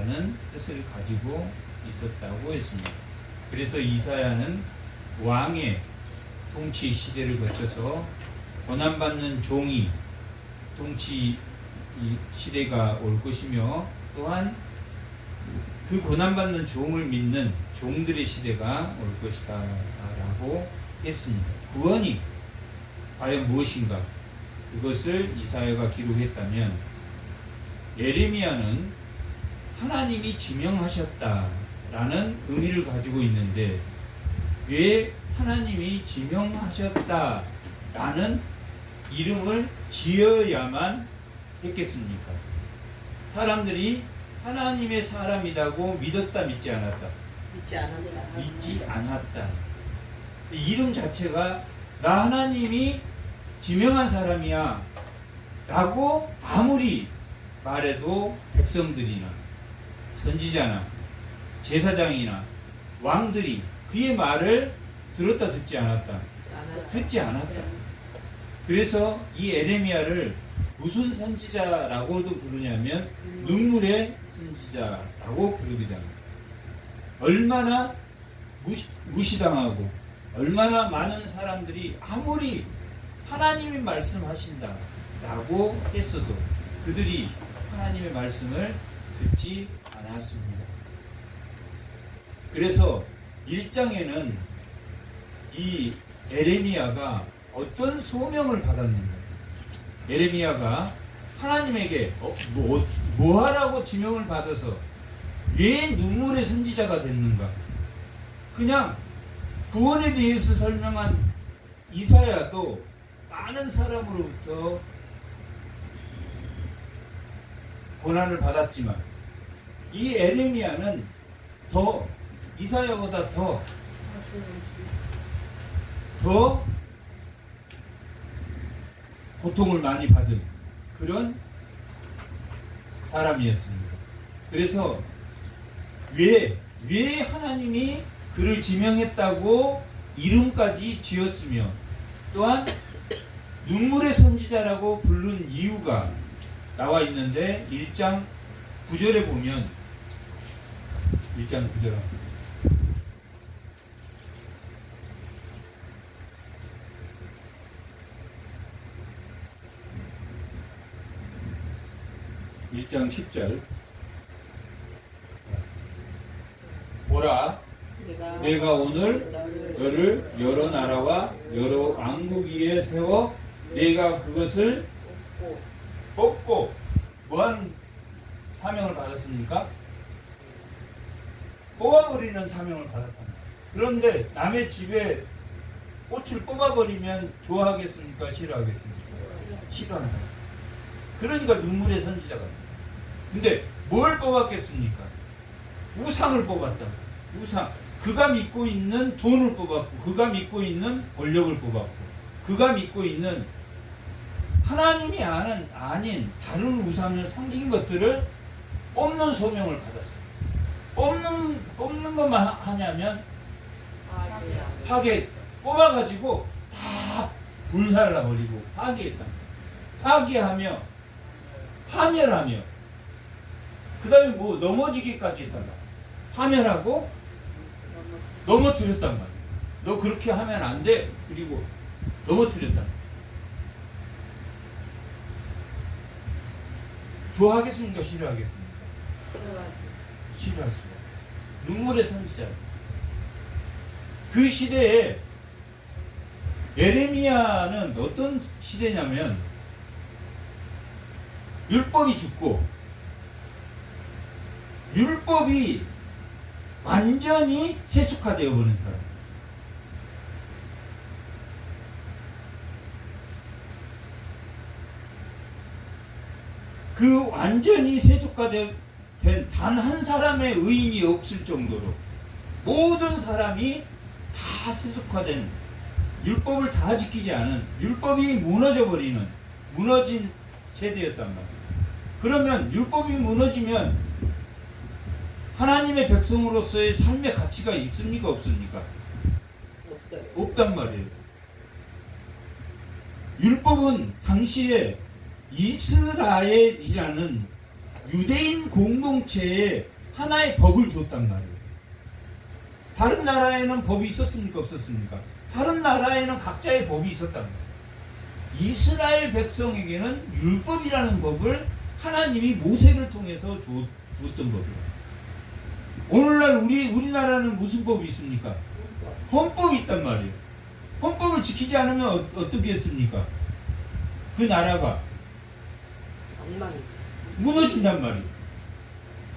라는 뜻을 가지고 있었다고 했습니다. 그래서 이사야는 왕의 통치 시대를 거쳐서 고난받는 종이 통치 시대가 올 것이며, 또한 그 고난받는 종을 믿는 종들의 시대가 올 것이다 라고 했습니다. 구원이 과연 무엇인가? 그것을 이사야가 기록했다면, 예레미야는 하나님이 지명하셨다라는 의미를 가지고 있는데, 왜 하나님이 지명하셨다라는 이름을 지어야만 했겠습니까? 사람들이 하나님의 사람이라고 믿었다, 믿지 않았다? 믿지 않았다. 이름 자체가 나 하나님이 지명한 사람이야 라고 아무리 말해도 백성들이나 선지자나 제사장이나 왕들이 그의 말을 들었다, 듣지 않았다? 듣지 않았다. 그래서 이 에레미야를 무슨 선지자라고도 부르냐면 눈물의 선지자라고 부르기도 합니다. 얼마나 무시당하고 얼마나 많은 사람들이 아무리 하나님이 말씀하신다라고 했어도 그들이 하나님의 말씀을 듣지 않았습니다. 그래서 1장에는 이 에레미야가 어떤 소명을 받았는가? 에레미야가 하나님에게 뭐 하라고 지명을 받아서 왜 눈물의 선지자가 됐는가? 그냥 구원에 대해서 설명한 이사야도 많은 사람으로부터 고난을 받았지만, 이 에레미야는 더 이사야보다 더 고통을 많이 받은 그런 사람이었습니다. 그래서 왜 하나님이 그를 지명했다고 이름까지 지었으며, 또한 눈물의 선지자라고 부른 이유가 나와 있는데, 1장 9절에 보면 1장 9절 1장 10절 보라, 내가 오늘 너를 여러 나라와 여러 왕국 위에 세워 내가 그것을 뽑고 뭐하는 사명을 받았습니까? 뽑아버리는 사명을 받았답니다. 그런데 남의 집에 꽃을 뽑아버리면 좋아하겠습니까? 싫어하겠습니까? 싫어한다. 그러니까 눈물의 선지자가. 근데 뭘 뽑았겠습니까? 우상을 뽑았다. 우상. 그가 믿고 있는 돈을 뽑았고, 그가 믿고 있는 권력을 뽑았고, 그가 믿고 있는 하나님이 아닌 다른 우상을 섬긴 것들을 뽑는 소명을 받았어요. 뽑는 것만 하냐면 파괴, 뽑아가지고 다 불살라버리고 파괴했다. 파괴하며 파멸하며 그 다음에 뭐 넘어지기까지 했단 말이야. 파멸하고 넘어뜨렸단 말이야. 너 그렇게 하면 안 돼. 그리고 넘어뜨렸단 말이야. 좋아하겠습니까? 싫어하겠습니까? 싫어하겠습니다. 눈물의 선지자. 그 시대에 예레미야는 어떤 시대냐면 율법이 죽고 율법이 완전히 세속화되어 버린 사람. 그 완전히 세속화된 단 한 사람의 의인이 없을 정도로 모든 사람이 다 세속화된, 율법을 다 지키지 않은, 율법이 무너진 세대였단 말이에요. 그러면 율법이 무너지면 하나님의 백성으로서의 삶의 가치가 있습니까? 없습니까? 없어요. 없단 말이에요. 율법은 당시에 이스라엘이라는 유대인 공동체에 하나의 법을 줬단 말이에요. 다른 나라에는 법이 있었습니까? 없었습니까? 다른 나라에는 각자의 법이 있었단 말이에요. 이스라엘 백성에게는 율법이라는 법을 하나님이 모세를 통해서 줬던 법이에요. 오늘날 우리나라는 무슨 법이 있습니까? 헌법이 있단 말이에요. 헌법을 지키지 않으면 어떻게 했습니까? 그 나라가 엉망이. 무너진단 말이에요.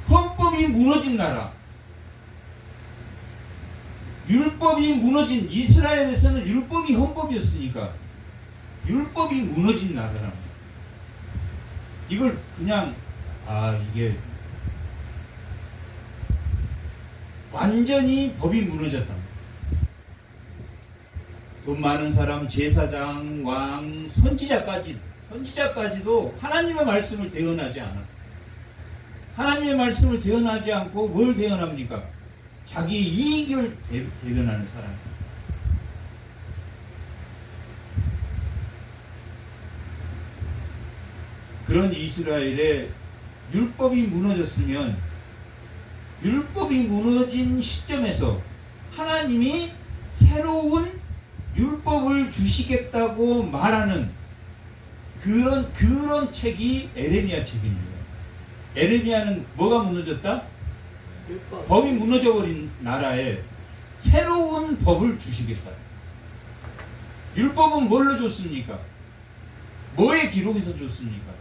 헌법이 무너진 나라, 율법이 무너진 이스라엘에서는 율법이 헌법이었으니까 율법이 무너진 나라랍니다. 이걸 그냥 이게 완전히 법이 무너졌답니다. 돈 많은 사람, 제사장, 왕, 선지자까지도 하나님의 말씀을 대언하지 않아. 하나님의 말씀을 대언하지 않고 뭘 대언합니까? 자기 이익을 대변하는 사람. 그런 이스라엘의 율법이 무너졌으면, 율법이 무너진 시점에서 하나님이 새로운 율법을 주시겠다고 말하는 그런 책이 에레미야 책입니다. 에레미야는 뭐가 무너졌다? 율법. 법이 무너져버린 나라에 새로운 법을 주시겠다. 율법은 뭘로 줬습니까? 뭐에 기록해서 줬습니까?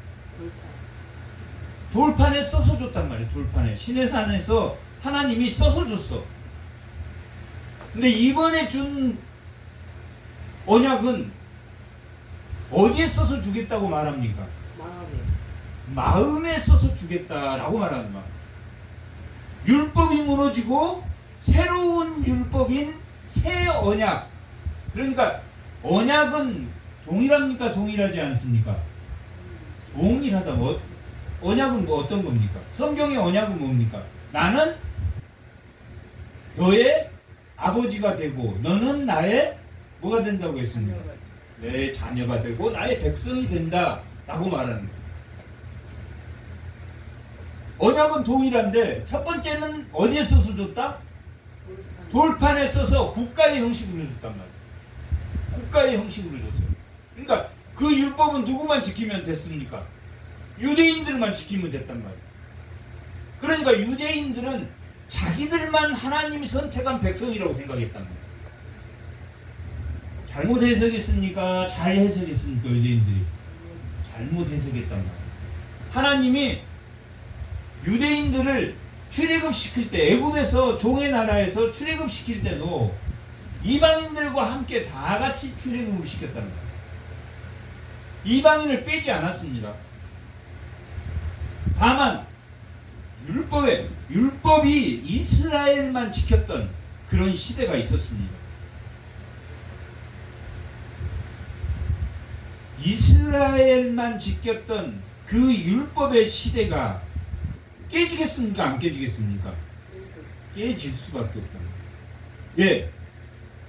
돌판에 써서 줬단 말이에요. 돌판에. 시내산에서 하나님이 써서 줬어. 근데 이번에 준 언약은 어디에 써서 주겠다고 말합니까? 마음에 써서 주겠다라고 말하는 말. 율법이 무너지고 새로운 율법인 새 언약. 그러니까 언약은 동일합니까? 동일하지 않습니까? 동일하다. 언약은 어떤 겁니까? 성경의 언약은 뭡니까? 나는 너의 아버지가 되고 너는 나의 뭐가 된다고 했습니까? 내 자녀가 되고 나의 백성이 된다 라고 말하는 거예요. 언약은 동일한데 첫 번째는 어디에 써서 줬다? 돌판에 써서 국가의 형식으로 줬단 말이에요. 국가의 형식으로 줬어요. 그러니까 그 율법은 누구만 지키면 됐습니까? 유대인들만 지키면 됐단 말이에요. 그러니까 유대인들은 자기들만 하나님이 선택한 백성이라고 생각했단 말이에요. 잘못 해석했습니까? 잘 해석했습니까? 유대인들이 잘못 해석했단 말이에요. 하나님이 유대인들을 출애굽시킬 때, 애굽에서 종의 나라에서 출애굽시킬 때도 이방인들과 함께 다 같이 출애굽을 시켰단 말이에요. 이방인을 빼지 않았습니다. 다만 율법이 이스라엘만 지켰던 그런 시대가 있었습니다. 이스라엘만 지켰던 그 율법의 시대가 깨지겠습니까? 안 깨지겠습니까? 깨질 수밖에 없다. 예,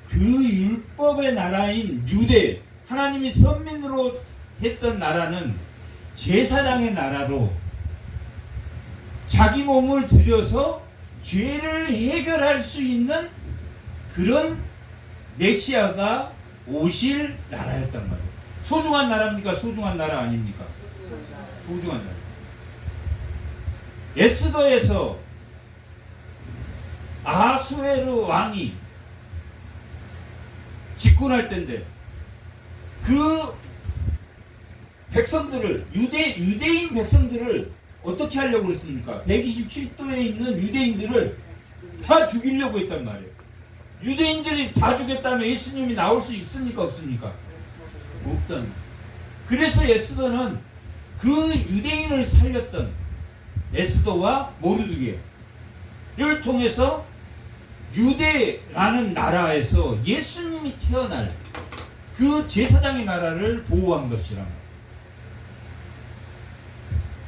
그 율법의 나라인 유대, 하나님이 선민으로 했던 나라는 제사장의 나라로 자기 몸을 들여서 죄를 해결할 수 있는 그런 메시아가 오실 나라였단 말이에요. 소중한 나라입니까? 소중한 나라 아닙니까? 소중한 나라. 에스더에서 아수에르 왕이 집권할 때인데 그 백성들을 유대인 백성들을 어떻게 하려고 그랬습니까? 127도에 있는 유대인들을 다 죽이려고 했단 말이에요. 유대인들이 다 죽였다면 예수님이 나올 수 있습니까? 없습니까? 없단. 그래서 에스더는 그 유대인을 살렸던 에스더와 모르드게를 통해서 유대라는 나라에서 예수님이 태어날 그 제사장의 나라를 보호한 것이라.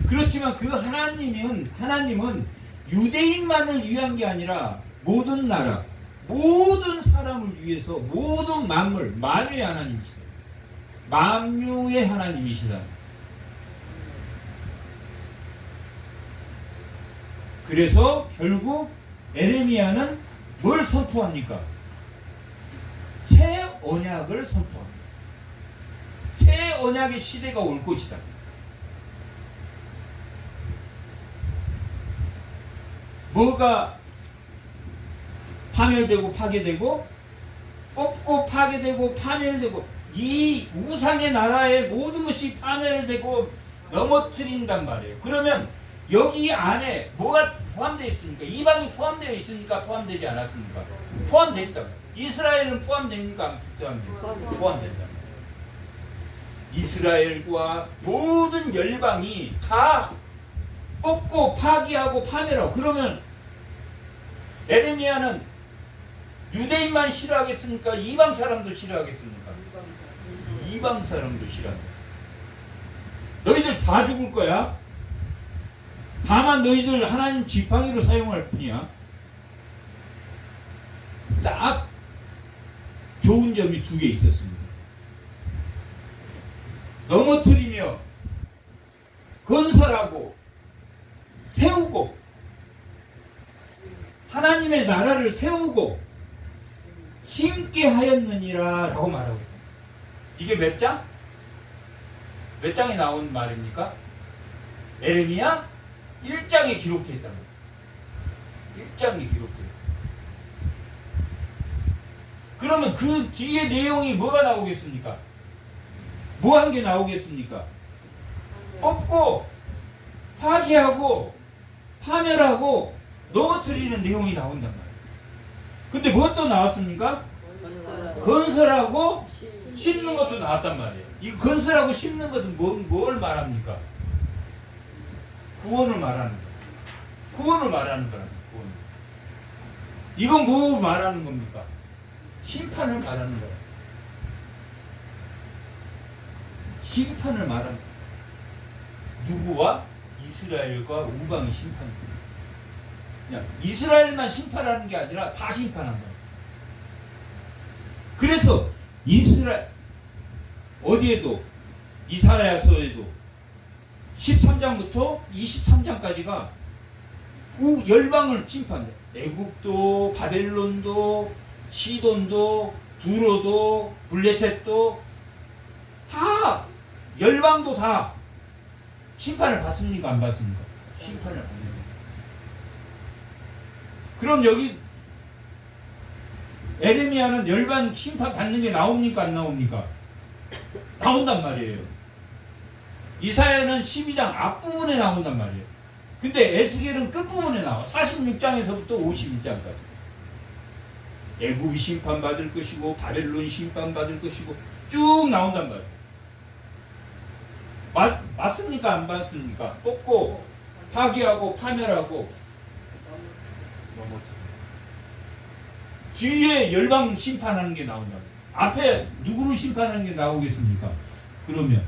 그렇지만 그 하나님은 유대인만을 위한 게 아니라 모든 나라, 모든 사람을 위해서 모든 만물, 만유의 하나님이시다. 만유의 하나님이시다. 그래서 결국 에레미야는 뭘 선포합니까? 새 언약을 선포합니다. 새 언약의 시대가 올 것이다. 뭐가 파멸되고 파괴되고, 뽑고 파괴되고 파멸되고, 이 우상의 나라의 모든 것이 파멸되고 넘어뜨린단 말이에요. 그러면 여기 안에 뭐가 포함되어 있습니까? 이방이 포함되어 있습니까? 포함되지 않았습니까? 포함되어 있다. 이스라엘은 포함됩니까? 안 포함됩니까? 포함된다. 이스라엘과 모든 열방이 다 뽑고 파기하고 파멸하고, 그러면 에레미야는 유대인만 싫어하겠습니까? 이방 사람도 싫어하겠습니까? 이방 사람도 싫어한다. 너희들 다 죽을 거야. 다만 너희들 하나님 지팡이로 사용할 뿐이야. 딱 좋은 점이 두 개 있었습니다. 넘어뜨리며 건설하고 세우고 하나님의 나라를 세우고 심게 하였느니라 라고 말하고 있다. 이게 몇 장? 몇 장에 나온 말입니까? 에레미야 1장에 기록되어 있다. 1장에 기록되어 있다. 그러면 그 뒤에 내용이 뭐가 나오겠습니까? 뭐 한 게 나오겠습니까? 뽑고 파괴하고 파멸하고 넘어뜨리는 내용이 나온단 말이에요. 근데 무엇도 나왔습니까? 건설하고 심는 것도 나왔단 말이에요. 이 건설하고 심는 것은 뭘 말합니까? 구원을 말하는 거예요. 구원을 말하는 거랍니다. 구원. 이건 뭐 말하는 겁니까? 심판을 말하는 거예요. 심판을 말하는 거예요. 누구와? 이스라엘과 우방의 심판입니다. 그냥 이스라엘만 심판하는 게 아니라 다 심판한다. 그래서 이스라엘 어디에도 이사야서에도 13장부터 23장까지가 열방을 심판해. 애굽도 바벨론도 시돈도 두로도 블레셋도 다 열방도 다 심판을 받습니까? 안 받습니까? 심판을 받습니다. 그럼 여기 에레미야는 열방 심판 받는 게 나옵니까? 안 나옵니까? 나온단 말이에요. 이사야는 12장 앞부분에 나온단 말이에요. 근데 에스겔은 끝부분에 나와. 46장에서부터 51장까지. 애굽이 심판받을 것이고 바벨론 심판받을 것이고 쭉 나온단 말이에요. 맞습니까? 안 맞습니까? 뽑고 파괴하고 파멸하고 뒤에 열방 심판하는 게 나온다고. 앞에 누구를 심판하는 게 나오겠습니까? 그러면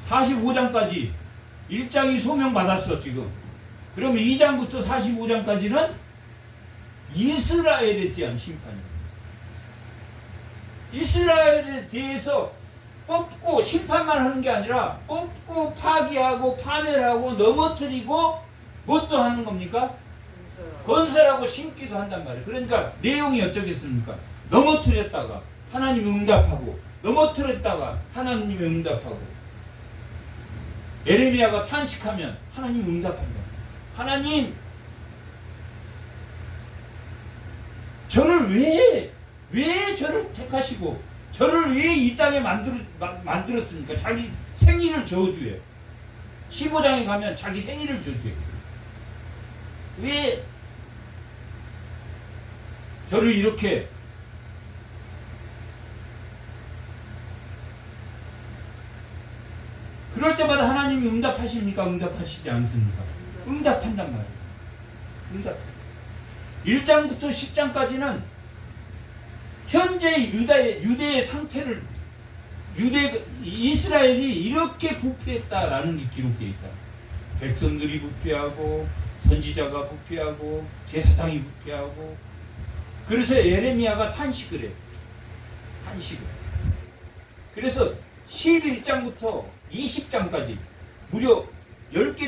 45장까지 1장이 소명받았어 지금. 그러면 2장부터 45장까지는 이스라엘에 대한 심판이에요. 이스라엘에 대해서 뽑고 심판만 하는 게 아니라 뽑고 파괴하고 파멸하고 넘어뜨리고 뭣도 하는 겁니까? 건설하고 심기도 한단 말이에요. 그러니까 내용이 어쩌겠습니까? 넘어뜨렸다가 하나님이 응답하고 넘어뜨렸다가 하나님이 응답하고 에레미야가 탄식하면 하나님이 응답한다. 하나님 저를 왜 저를 택하시고 저를 왜 이 땅에 만들었습니까? 자기 생일을 저주해. 15장에 가면 자기 생일을 저주해. 왜 저를 이렇게 그럴 때마다 하나님이 응답하십니까? 응답하시지 않습니까? 응답한단 말이에요. 응답. 1장부터 10장까지는 현재 유대의 상태를 이스라엘이 이렇게 부패했다라는 게 기록되어 있다. 백성들이 부패하고 선지자가 부패하고 제사장이 부패하고. 그래서 예레미야가 탄식을 해. 탄식을. 그래서 11장부터 20장까지 무려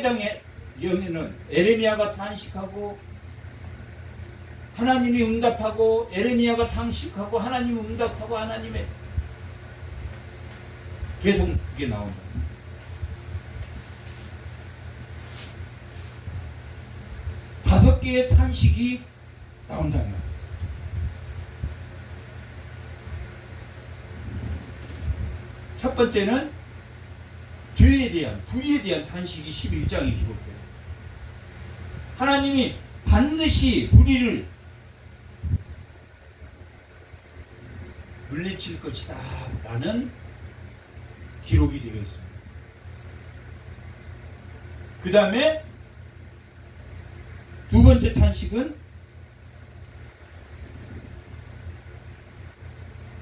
13장에 여기는 에레미야가 탄식하고 하나님이 응답하고 에레미야가 탄식하고 하나님이 응답하고 하나님의 계속 그게 나온다. 다섯 개의 탄식이 나온단 말이야. 첫 번째는 죄에 대한, 불의에 대한 탄식이 11장에 기록돼요. 하나님이 반드시 불의를 물리칠 것이다 라는 기록이 되어 있습니다. 그 다음에 두 번째 탄식은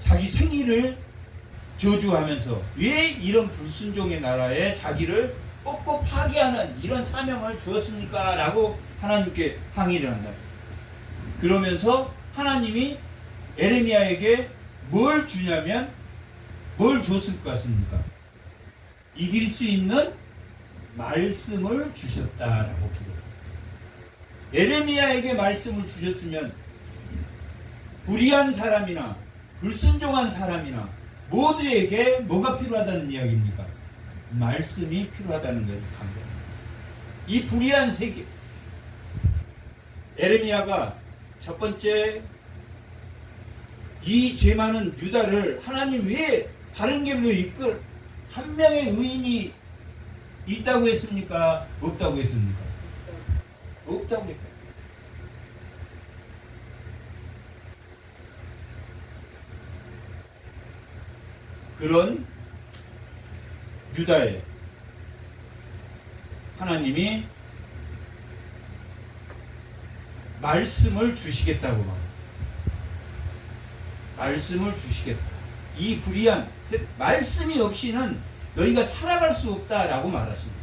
자기 생일을 저주하면서 왜 이런 불순종의 나라에 자기를 꺾고 파괴하는 이런 사명을 주었습니까? 라고 하나님께 항의를 한다. 그러면서 하나님이 에레미야에게 뭘 주냐면 뭘 줬을 것 같습니까? 이길 수 있는 말씀을 주셨다라고 기록합니다. 에레미야에게 말씀을 주셨으면 불의한 사람이나 불순종한 사람이나 모두에게 뭐가 필요하다는 이야기입니까? 말씀이 필요하다는 것을 강조합니다. 이 불의한 세계, 에레미야가 첫 번째 이 죄 많은 유다를 하나님 왜 바른 길로 이끌 한 명의 의인이 있다고 했습니까? 없다고 했습니까? 없다고 했다. 그런 유다에 하나님이 말씀을 주시겠다고 말합니다. 말씀을 주시겠다. 이 불의한 말씀이 없이는 너희가 살아갈 수 없다라고 말하십니다.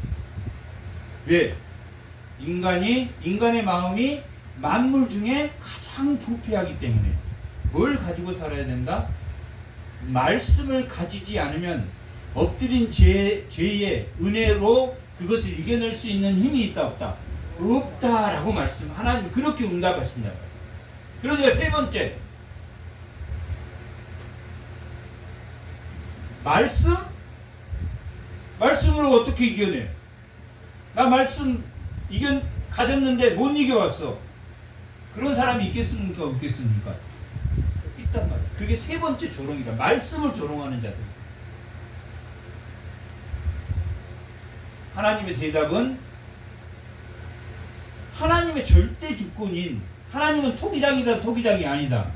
왜? 인간의 마음이 만물 중에 가장 부패하기 때문에 뭘 가지고 살아야 된다? 말씀을 가지지 않으면 엎드린 죄의 은혜로 그것을 이겨낼 수 있는 힘이 있다 없다? 없다라고 말씀. 하나님 그렇게 응답하신다. 그러니까 세 번째 말씀으로 어떻게 이겨내? 나 말씀 가졌는데 못 이겨왔어. 그런 사람이 있겠습니까? 없겠습니까? 있단 말이야. 그게 세 번째 조롱이다. 말씀을 조롱하는 자들. 하나님의 대답은 하나님의 절대 주권인 하나님은 토기장이다 토기장이 아니다.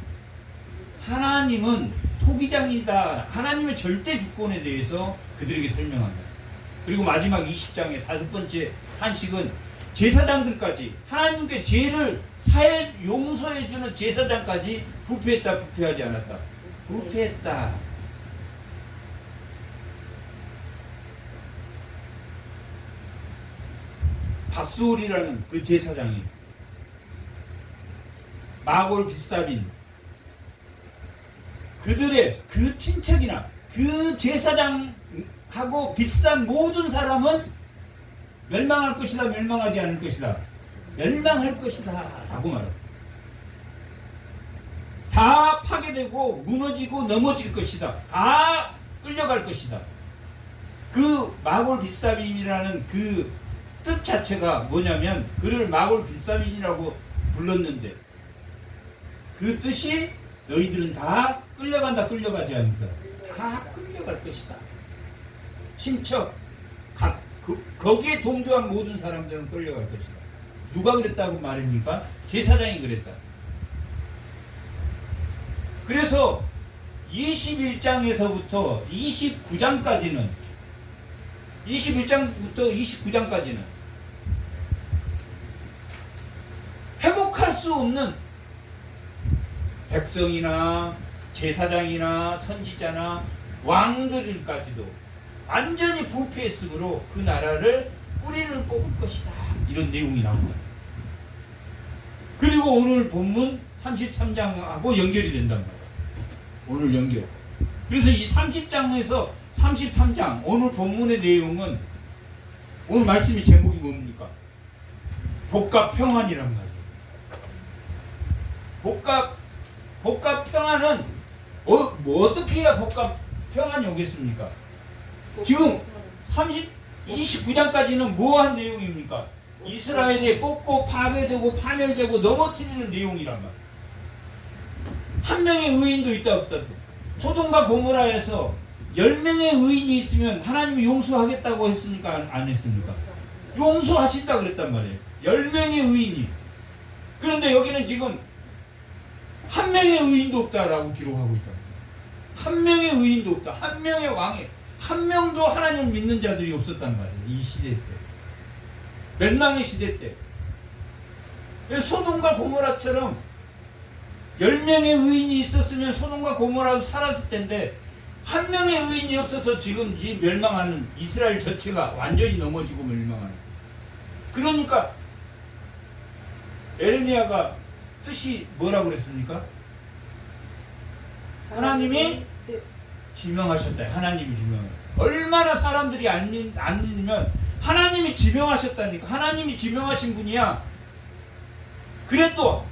하나님은 토기장이다. 하나님의 절대 주권에 대해서 그들에게 설명한다. 그리고 마지막 20장의 다섯 번째 탄식은 제사장들까지 하나님께 죄를 사해 용서해주는 제사장까지 부패했다 부패하지 않았다. 부패했다. 바스올이라는 그 제사장이 마골 빗사빈 그들의 그 친척이나 그 제사장하고 비슷한 모든 사람은 멸망할 것이다 멸망하지 않을 것이다 멸망할 것이다 라고 말합니다. 다 파괴되고 무너지고 넘어질 것이다. 다 끌려갈 것이다. 그 마골 빗사빈이라는 그 뜻 자체가 뭐냐면 그를 마골 빗사빈이라고 불렀는데 그 뜻이 너희들은 다 끌려간다 끌려가지 않는다. 다 끌려갈 것이다. 친척 거기에 동조한 모든 사람들은 끌려갈 것이다. 누가 그랬다고 말입니까? 제사장이 그랬다. 그래서 21장에서부터 29장까지는 21장부터 29장까지는 회복할 수 없는 백성이나 제사장이나 선지자나 왕들까지도 완전히 부패했으므로 그 나라를 뿌리를 뽑을 것이다. 이런 내용이 나옵니다. 그리고 오늘 본문 33장하고 연결이 된단 말이에요. 오늘 연결. 그래서 이 30장에서 33장 오늘 본문의 내용은 오늘 말씀의 제목이 뭡니까? 복과 평안이란 말이에요. 복과 평안은 뭐 어떻게 해야 복과 평안이 오겠습니까? 지금 29장까지는 뭐한 내용입니까? 이스라엘이 뽑고 파괴되고 파멸되고 넘어뜨리는 내용이란 말이에요. 한 명의 의인도 있다 없다. 소돔과 고모라에서 10명의 의인이 있으면 하나님이 용서하겠다고 했습니까? 안 했습니까? 용서하신다 그랬단 말이에요. 10명의 의인이. 그런데 여기는 지금 한 명의 의인도 없다라고 기록하고 있다. 한 명의 의인도 없다. 한 명의 왕에 한 명도 하나님을 믿는 자들이 없었단 말이에요. 이 시대 때. 멸망의 시대 때. 소돔과 고모라처럼 10명의 의인이 있었으면 소돔과 고모라도 살았을 텐데 한 명의 의인이 없어서 지금 이 멸망하는 이스라엘 전체가 완전히 넘어지고 멸망하는. 그러니까 에레미야가 뜻이 뭐라고 그랬습니까? 하나님이 지명하셨다. 하나님이 지명하셨다. 얼마나 사람들이 안 믿으면 하나님이 지명하셨다니까. 하나님이 지명하신 분이야. 그래도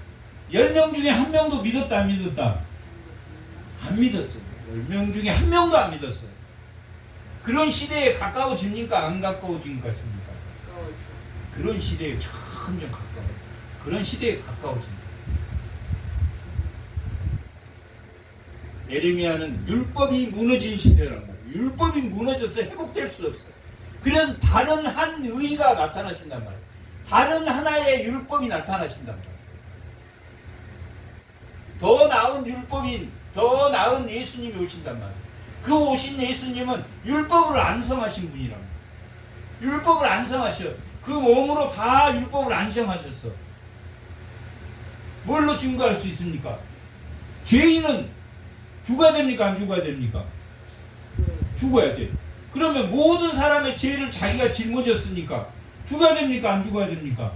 10명 중에 한 명도 믿었다 안 믿었다? 안 믿었어. 10명 중에 한 명도 안 믿었어요. 그런 시대에 가까워집니까? 안 가까워집니까? 그런 시대에 점점 가까워. 그런 시대에 가까워집니다. 예레미야는 율법이 무너진 시대란 말이에요. 율법이 무너져서 회복될 수 없어요. 그런 다른 한 의가 나타나신단 말이에요. 다른 하나의 율법이 나타나신단 말이에요. 더 나은 율법인, 더 나은 예수님이 오신단 말이에요. 그 오신 예수님은 율법을 안성하신 분이란 말이에요. 율법을 안성하셔. 그 몸으로 다 율법을 안성하셨어. 뭘로 증거할 수 있습니까? 죄인은 죽어야 됩니까? 안 죽어야 됩니까? 죽어야 돼. 그러면 모든 사람의 죄를 자기가 짊어졌으니까 죽어야 됩니까? 안 죽어야 됩니까?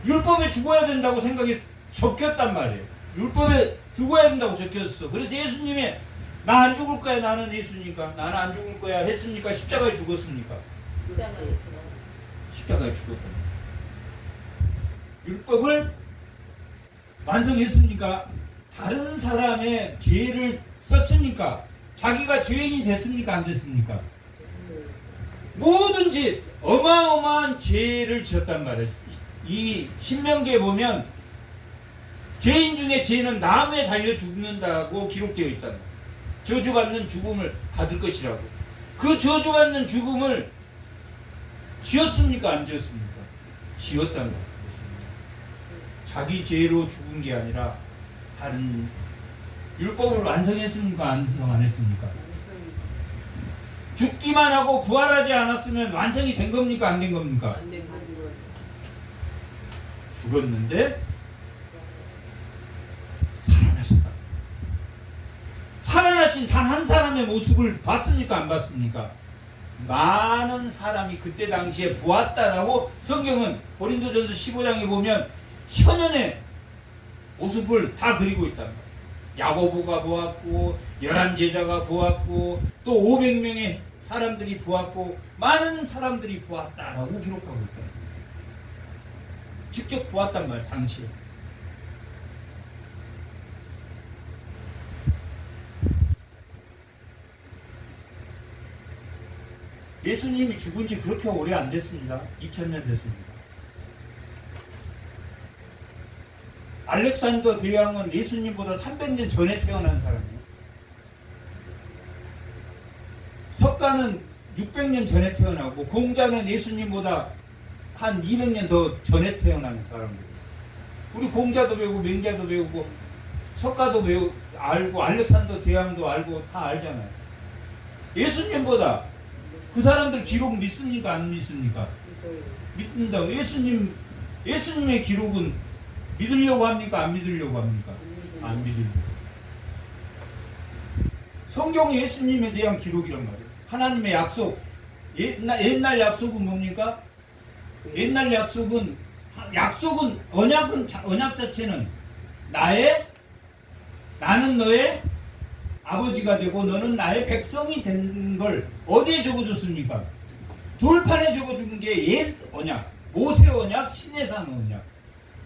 율법에 죽어야 된다고 생각이 적혔단 말이에요. 율법에 죽어야 된다고 적혔어. 그래서 예수님이 나 안 죽을 거야. 나는 예수니까. 나는 안 죽을 거야. 했습니까? 십자가에 죽었습니까? 십자가에 죽었다. 율법을 완성했습니까? 다른 사람의 죄를 썼으니까. 자기가 죄인이 됐습니까? 안 됐습니까? 모든 죄, 어마어마한 죄를 지었단 말이에요. 이 신명기에 보면 죄인 중에 죄는 나무에 달려 죽는다고 기록되어 있다. 저주받는 죽음을 받을 것이라고. 그 저주받는 죽음을 지었습니까? 안 지었습니까? 지었단 말이에요. 자기 죄로 죽은 게 아니라 다른 율법을 완성했습니까? 완성 안 했습니까? 죽기만 하고 부활하지 않았으면 완성이 된 겁니까? 안 된 겁니까? 안 된 거. 죽었는데 살아났다. 살아나신 단 한 사람의 모습을 봤습니까? 안 봤습니까? 많은 사람이 그때 당시에 보았다라고 성경은 고린도전서 15장에 보면 현현의 모습을 다 그리고 있단 말이에요. 야고보가 보았고 11제자가 보았고 또 500명의 사람들이 보았고 많은 사람들이 보았다라고 기록하고 있다. 직접 보았단 말이에요. 당시에. 예수님이 죽은 지 그렇게 오래 안 됐습니다. 2000년 됐습니다. 알렉산더 대왕은 예수님보다 300년 전에 태어난 사람이에요. 석가는 600년 전에 태어나고 공자는 예수님보다 한 200년 더 전에 태어난 사람이에요. 우리 공자도 배우고 맹자도 배우고 석가도 알고 알렉산더 대왕도 알고 다 알잖아요. 예수님보다 그 사람들 기록 믿습니까? 안 믿습니까? 믿는다고. 예수님의 기록은 믿으려고 합니까? 안 믿으려고 합니까? 안 믿으려고. 성경이 예수님에 대한 기록이란 말이에요. 하나님의 약속. 옛날 약속은 뭡니까? 옛날 약속은 언약 자체는 나는 너의 아버지가 되고 너는 나의 백성이 된 걸 어디에 적어줬습니까? 돌판에 적어준 게 옛 언약, 모세 언약, 신해산 언약.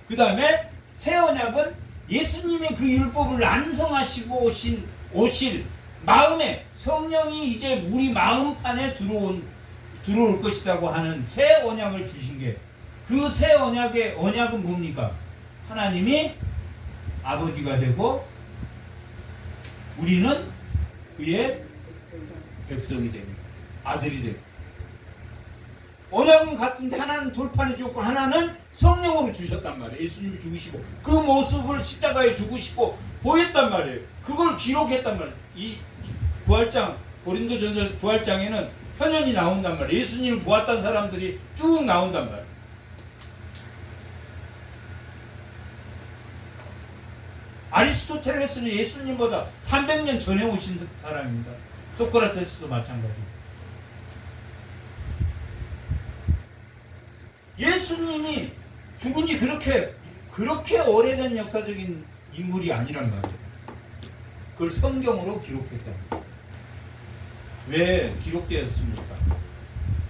그 다음에 새 언약은 예수님의 그 율법을 완성하시고 오실 마음에 성령이 이제 우리 마음판에 들어올 것이라고 하는 새 언약을 주신 게, 그 새 언약의 언약은 뭡니까? 하나님이 아버지가 되고 우리는 그의 백성이 됩니다. 아들이 되고. 언약은 같은데 하나는 돌판에 주었고 하나는 성령으로 주셨단 말이에요. 예수님이 죽으시고 그 모습을 십자가에 죽으시고 보였단 말이에요. 그걸 기록했단 말이에요. 이 부활장, 고린도전서 부활장에는 현현이 나온단 말이에요. 예수님을 보았던 사람들이 쭉 나온단 말이에요. 아리스토텔레스는 예수님보다 300년 전에 오신 사람입니다. 소크라테스도 마찬가지고. 예수님이 죽은 지 그렇게 오래된 역사적인 인물이 아니란 말이에요. 그걸 성경으로 기록했다. 왜 기록되었습니까?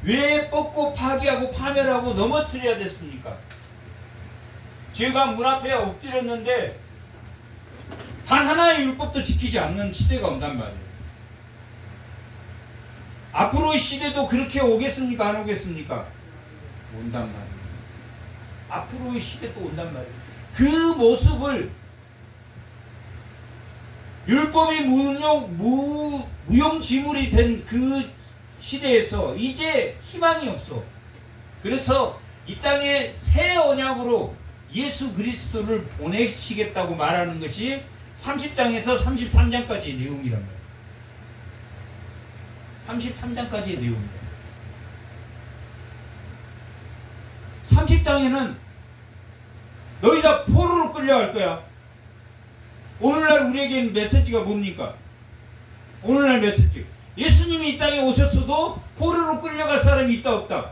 왜 뻗고 파괴하고 파멸하고 넘어뜨려야 됐습니까? 죄가 문 앞에 엎드렸는데 단 하나의 율법도 지키지 않는 시대가 온단 말이에요. 앞으로의 시대도 그렇게 오겠습니까? 안 오겠습니까? 온단 말이에요. 앞으로의 시대도 온단 말이에요. 그 모습을 율법이 무용지물이 된 그 시대에서 이제 희망이 없어. 그래서 이 땅에 새 언약으로 예수 그리스도를 보내시겠다고 말하는 것이 30장에서 33장까지의 내용이란 말이에요. 33장까지의 내용입니다. 30장에는 너희 다 포로로 끌려갈 거야. 오늘날 우리에게는 메시지가 뭡니까? 오늘날 메시지. 예수님이 이 땅에 오셨어도 포로로 끌려갈 사람이 있다 없다?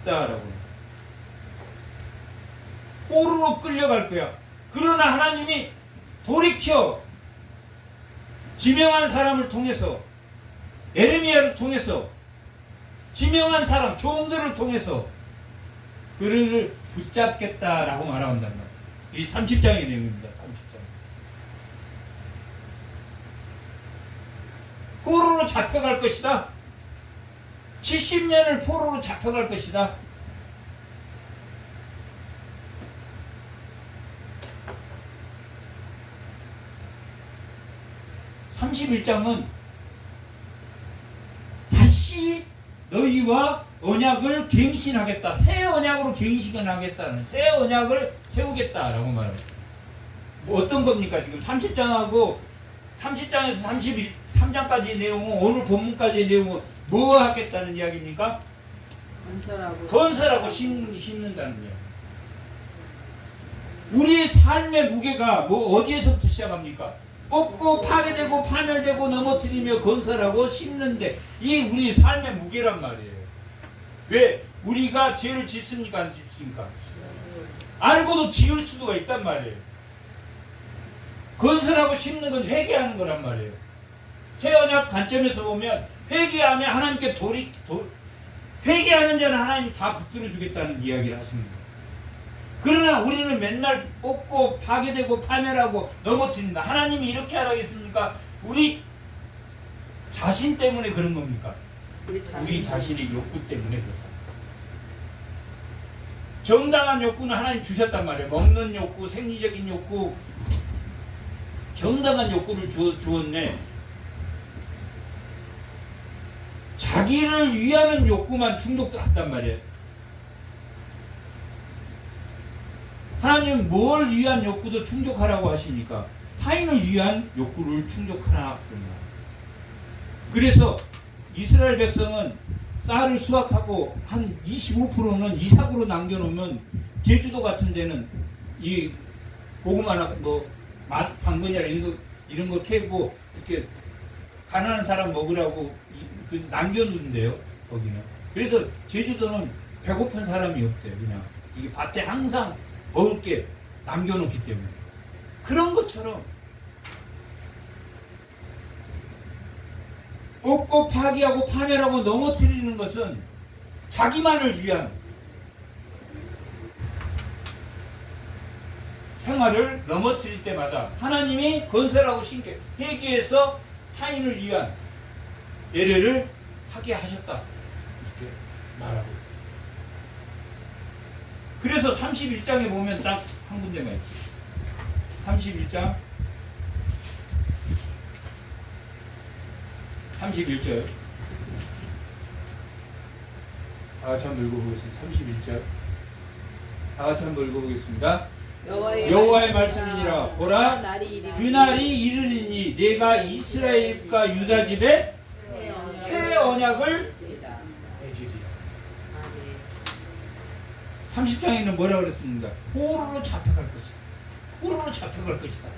있다라고. 포로로 끌려갈 거야. 그러나 하나님이 돌이켜 지명한 사람을 통해서, 에레미야를 통해서, 지명한 사람, 종들을 통해서 그를 붙잡겠다라고 말한단 말이에요. 이 30장의 내용입니다. 30장. 포로로 잡혀갈 것이다. 70년을 포로로 잡혀갈 것이다. (31장은) 다시 너희와 언약을 갱신하겠다. 새 언약으로 갱신하겠다는, 새 언약을 세우겠다라고 말합니다. 뭐 어떤 겁니까? 지금 30장하고 30장에서 33장까지의 내용은, 오늘 본문까지의 내용은 뭐 하겠다는 이야기입니까? 건설하고 심는다는 거예요. 우리의 삶의 무게가 뭐 어디에서부터 시작합니까? 뽑고 파괴되고 파멸되고 넘어뜨리며 건설하고 심는데, 이 우리 삶의 무게란 말이에요. 왜? 우리가 죄를 짓습니까? 안 짓습니까? 알고도 지을 수도 있단 말이에요. 건설하고 심는 건 회개하는 거란 말이에요. 새 언약 관점에서 보면 회개하면 하나님께 회개하는 자는 하나님 다 붙들어 주겠다는 이야기를 하시는 거예요. 그러나 우리는 맨날 뽑고 파괴되고 파멸하고 넘어뜨린다. 하나님이 이렇게 하라겠습니까? 우리 자신 때문에 그런 겁니까? 우리 자신의 욕구 때문에 그렇다. 정당한 욕구는 하나님 주셨단 말이에요. 먹는 욕구, 생리적인 욕구, 정당한 욕구를 주었네. 자기를 위하는 욕구만 충족했단 말이에요. 하나님은 뭘 위한 욕구도 충족하라고 하십니까? 타인을 위한 욕구를 충족하라. 그래서 이스라엘 백성은 쌀을 수확하고 한 25%는 이삭으로 남겨놓으면, 제주도 같은 데는 이 고구마나 뭐 당근이나 이런 거 캐고 이렇게 가난한 사람 먹으라고 남겨놓는데요, 거기는. 그래서 제주도는 배고픈 사람이 없대요. 그냥 이게 밭에 항상 먹을 게 남겨놓기 때문에. 그런 것처럼 뽑고 파기하고 파멸하고 넘어뜨리는 것은 자기만을 위한 생활을 넘어뜨릴 때마다 하나님이 건설하고 신께 회개해서 타인을 위한 예례를 하게 하셨다. 이렇게 말하고. 그래서 31장에 보면 딱 한 군데만 있어요. 31장 31절 다 같이 한번 읽어보겠습니다. 31절 다 같이 한번 읽어보겠습니다. 여호와의 말씀이니라. 보라, 그날이 이르리니 내가 이스라엘과 유다 집에 새 언약을 맺으리라. 30장에는 뭐라 그랬습니까? 포로로 잡혀갈 것이다. 포로로 잡혀갈 것이다.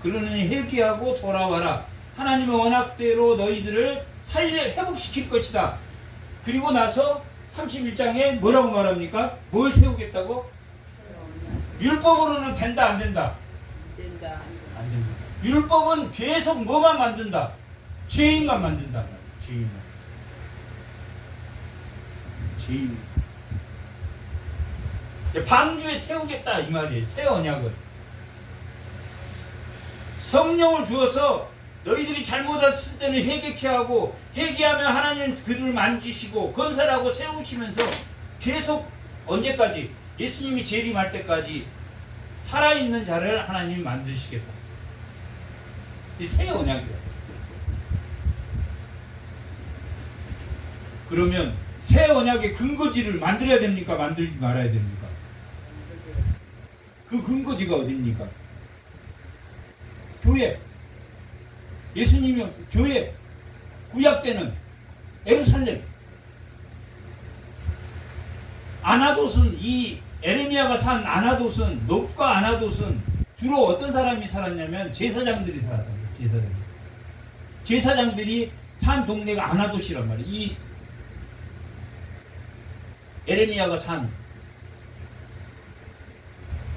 그러니 회개하고 돌아와라. 하나님의 언약대로 너희들을 회복시킬 것이다. 그리고 나서 31장에 뭐라고 말합니까? 뭘 세우겠다고? 율법으로는 된다, 안 된다? 된다. 안 된다. 율법은 계속 뭐만 만든다? 죄인만 만든다. 죄인만. 죄인. 방주에 태우겠다 이 말이에요. 새 언약을. 성령을 주어서 너희들이 잘못했을 때는 회개케 하고, 회개하면 하나님은 그들을 만지시고 건설하고 세우시면서 계속 언제까지? 예수님이 재림할 때까지 살아있는 자를 하나님이 만드시겠다. 이 새 언약이야. 그러면 새 언약의 근거지를 만들어야 됩니까? 만들지 말아야 됩니까? 그 근거지가 어디입니까? 교회. 예수님이 교회. 구약 때는 예루살렘. 아나돗은 이 에레미야가 산 아나돗은, 놋과 아나돗은 주로 어떤 사람이 살았냐면 제사장들이 살았다. 제사장들이 산 동네가 아나돗이란 말이에요. 이 에레미야가 산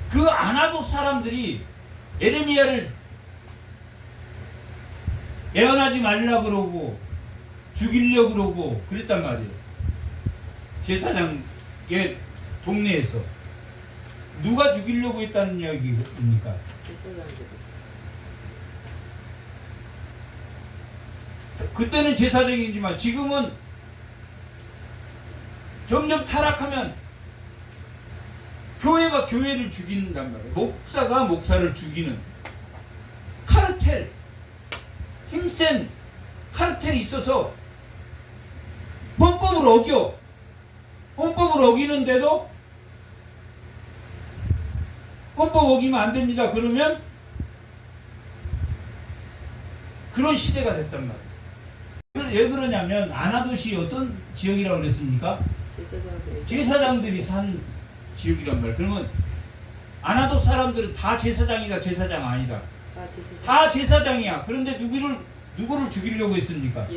그 아나돗 사람들이 에레미야를 예언하지 말라 그러고 죽이려 그러고 그랬단 말이에요. 제사장의 동네에서 누가 죽이려고 했다는 이야기입니까? 제사장들. 그때는 제사장이지만 지금은 점점 타락하면 교회가 교회를 죽인단 말이에요. 목사가 목사를 죽이는 카르텔, 힘센 카르텔이 있어서 헌법을 어겨. 헌법을 어기는데도 헌법 어기면 안 됩니다. 그러면 그런 시대가 됐단 말이에요. 왜 그러냐면 아나돗이 어떤 지역이라고 그랬습니까? 제사장들이 산 지역이란 말이에요. 그러면 아나돗 사람들은 다 제사장이다, 제사장 아니다. 다 제사장이야. 그런데 누구를 죽이려고 했습니까?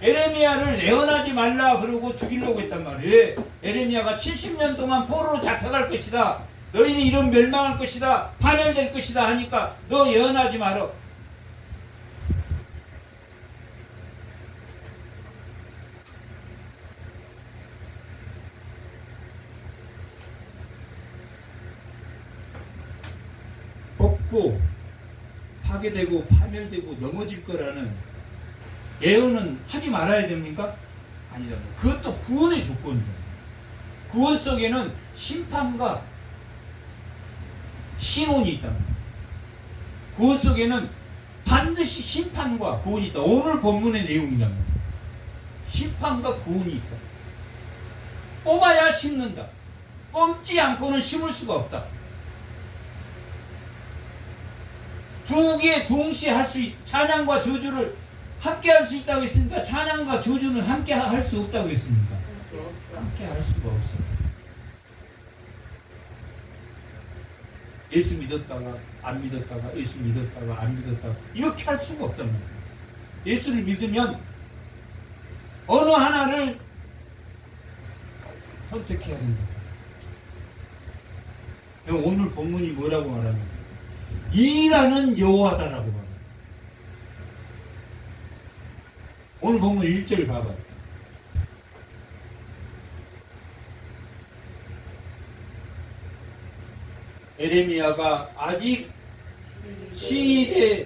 에레미야를 예언하지 말라 그러고 죽이려고 했단 말이에요. 에레미야가 70년 동안 포로로 잡혀갈 것이다. 너희는 이런 멸망할 것이다. 파멸될 것이다 하니까 너 예언하지 마라. 뽑고 파괴되고 파멸되고 넘어질 거라는 예언은 하지 말아야 됩니까? 아니잖아요. 그것도 구원의 조건이에요. 구원 속에는 심판과 신혼이 있다는 거예요. 구원 속에는 반드시 심판과 구원이 있다. 오늘 본문의 내용이란 말이에요. 심판과 구원이 있다. 뽑아야 심는다. 뽑지 않고는 심을 수가 없다. 두 개 동시에 할 수 찬양과 저주를 함께 할 수 있다고 했습니까? 찬양과 저주는 함께 할 수 없다고 했습니까? 함께 할 수가 없어. 예수 믿었다가 안 믿었다가 예수 믿었다가 안 믿었다가 이렇게 할 수가 없단 말이에요. 예수를 믿으면 어느 하나를 선택해야 된다. 오늘 본문이 뭐라고 말하냐? 일하는 여호와다라고 말합니다. 오늘 본문 1절 봐봐요. 에레미야가 아직 시대에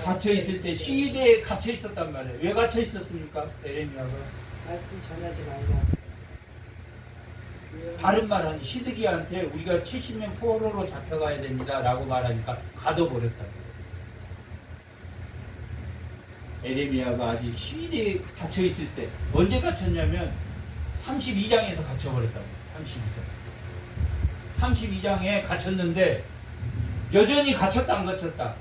갇혀 있을 때, 시대에 갇혀 있었단 말이에요. 왜 갇혀 있었습니까? 에레미야가 말씀 전하지 말라. 바른 말하는 시드기한테 우리가 70년 포로로 잡혀가야 됩니다 라고 말하니까 가둬버렸다. 에레미야가 아직 시대에 갇혀 있을 때, 언제 갇혔냐면 32장에서 갇혀버렸다. 32장에 갇혔는데 여전히 갇혔다 안 갇혔다?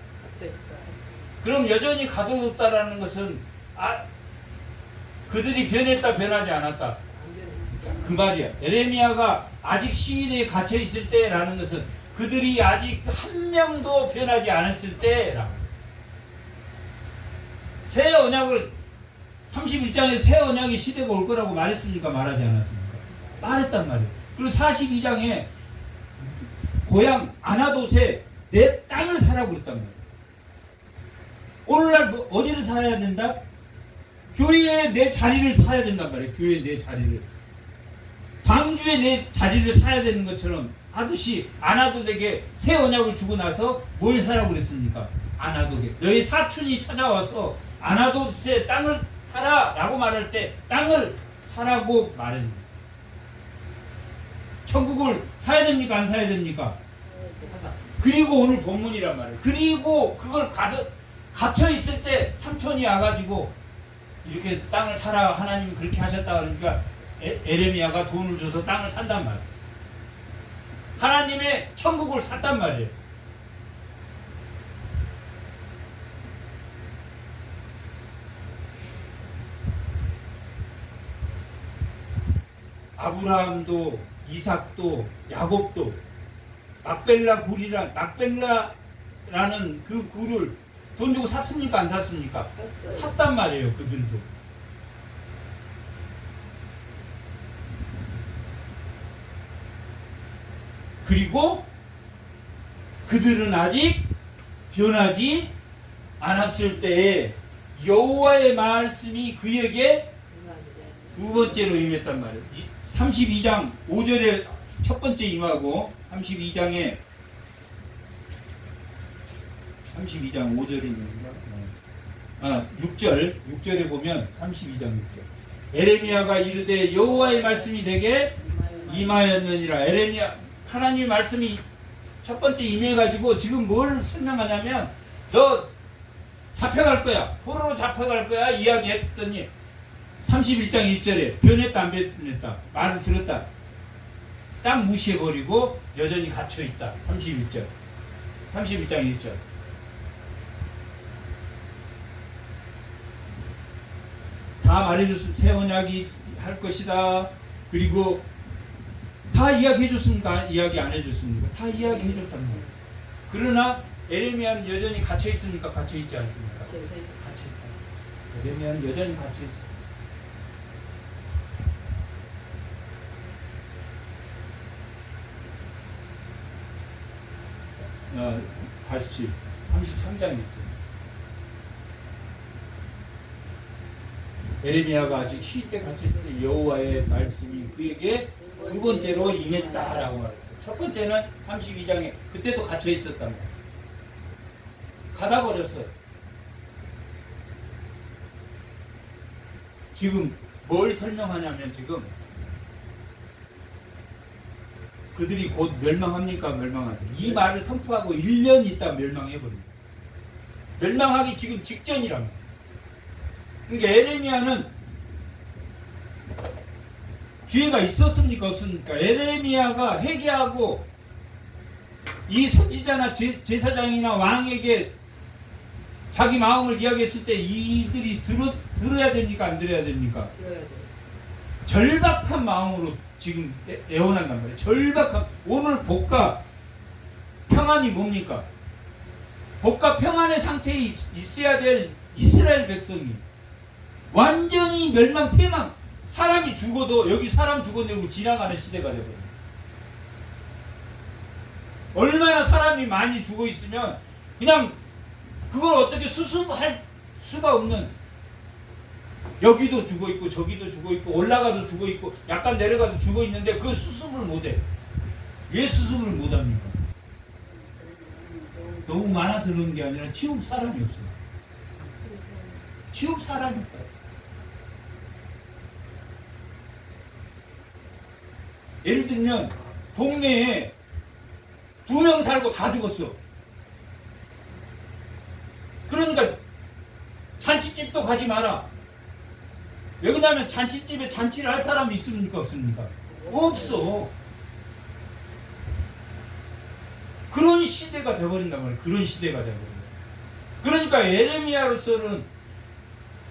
그럼 여전히 가둬뒀다라는 것은 그들이 변했다 변하지 않았다? 그 말이야. 에레미야가 아직 시인에 갇혀 있을 때라는 것은 그들이 아직 한 명도 변하지 않았을 때라고. 새 언약을 31장에 새 언약의 시대가 올 거라고 말했습니까? 말하지 않았습니까? 말했단 말이에요. 그리고 42장에 고향 아나돗에 내 땅을 사라고 그랬단 말이에요. 오늘날 어디를 사야 된다? 교회에 내 자리를 사야 된단 말이에요. 교회에 내 자리를. 방주에 내 자리를 사야 되는 것처럼 하듯이 아나돗에게 새 언약을 주고 나서 뭘 사라고 그랬습니까? 아나돗에. 너희 사촌이 찾아와서 아나돗의 땅을 사라 라고 말할 때 땅을 사라고 말했습니다. 천국을 사야 됩니까? 안 사야 됩니까? 그리고 오늘 본문이란 말이에요. 그리고 그걸 갇혀 있을 때 삼촌이 와가지고 이렇게 땅을 사라 하나님이 그렇게 하셨다 그러니까 에레미야가 돈을 줘서 땅을 산단 말이에요. 하나님의 천국을 샀단 말이에요. 아브라함도 이삭도 야곱도 막벨라라는 그 굴을 돈 주고 샀습니까? 안 샀습니까? 샀단 말이에요. 그들도. 그리고 그들은 아직 변하지 않았을 때에 여호와의 말씀이 그에게 두 번째로 임했단 말이에요. 32장 5절에 첫 번째 임하고 32장 5절인가? 6절에 보면 32장 6절. 에레미야가 이르되 여호와의 말씀이 내게 임하였느니라. 에레미야 하나님의 말씀이 첫 번째 임해가지고 지금 뭘 설명하냐면 너 잡혀갈 거야. 포로로 잡혀갈 거야. 이야기했더니 31장 1절에 변했다 안 변했다 말을 들었다 싹 무시해버리고 여전히 갇혀있다. 31장 1절 다 말해줬습니다. 새 언약이 할 것이다. 그리고 다 이야기해줬습니까? 이야기 안 해줬습니까? 다 이야기해줬단 말이에요. 그러나 에레미야는 여전히 갇혀있습니까? 갇혀있지 않습니까? 갇혀있다. 에레미야는 여전히 갇혀있습니다. 다시 33장 있죠. 에레미야가 아직 시때 갇힐 때 여호와의 말씀이 그에게 두 번째로 임했다라고 말해요. 첫 번째는 32장에 그때도 갇혀 있었단 말이에요. 가다 버렸어요. 지금 뭘 설명하냐면 지금 그들이 곧 멸망합니까? 멸망하죠. 이 말을 선포하고 1년 있다 멸망해버립니다. 멸망하기 지금 직전이랍니다. 그러니까 에레미야는 기회가 있었습니까? 없습니까? 에레미야가 회개하고 이 선지자나 제사장이나 왕에게 자기 마음을 이야기했을 때 이들이 들어야 됩니까? 안 들어야 됩니까? 들어야 돼. 절박한 마음으로 지금 애원한단 말이에요. 절박한. 오늘 복과 평안이 뭡니까? 복과 평안의 상태에 있어야 될 이스라엘 백성이 완전히 멸망 패망. 사람이 죽어도 여기 사람 죽어내고 지나가는 시대가 되거든요. 얼마나 사람이 많이 죽어 있으면 그냥 그걸 어떻게 수습할 수가 없는 여기도 죽어 있고 저기도 죽어 있고 올라가도 죽어 있고 약간 내려가도 죽어 있는데 그 수습을 못해. 왜 수습을 못합니까? 너무 많아서 그런 게 아니라 치울 사람이 없어요. 치울 사람이 없다. 예를 들면 동네에 2명 살고 다 죽었어. 그러니까 잔치집도 가지 마라. 왜 그러냐면 잔치집에 잔치를 할 사람이 있습니까 없습니까? 없어. 그런 시대가 돼버린단 말이야. 그런 시대가 돼버려. 그러니까 예레미야로서는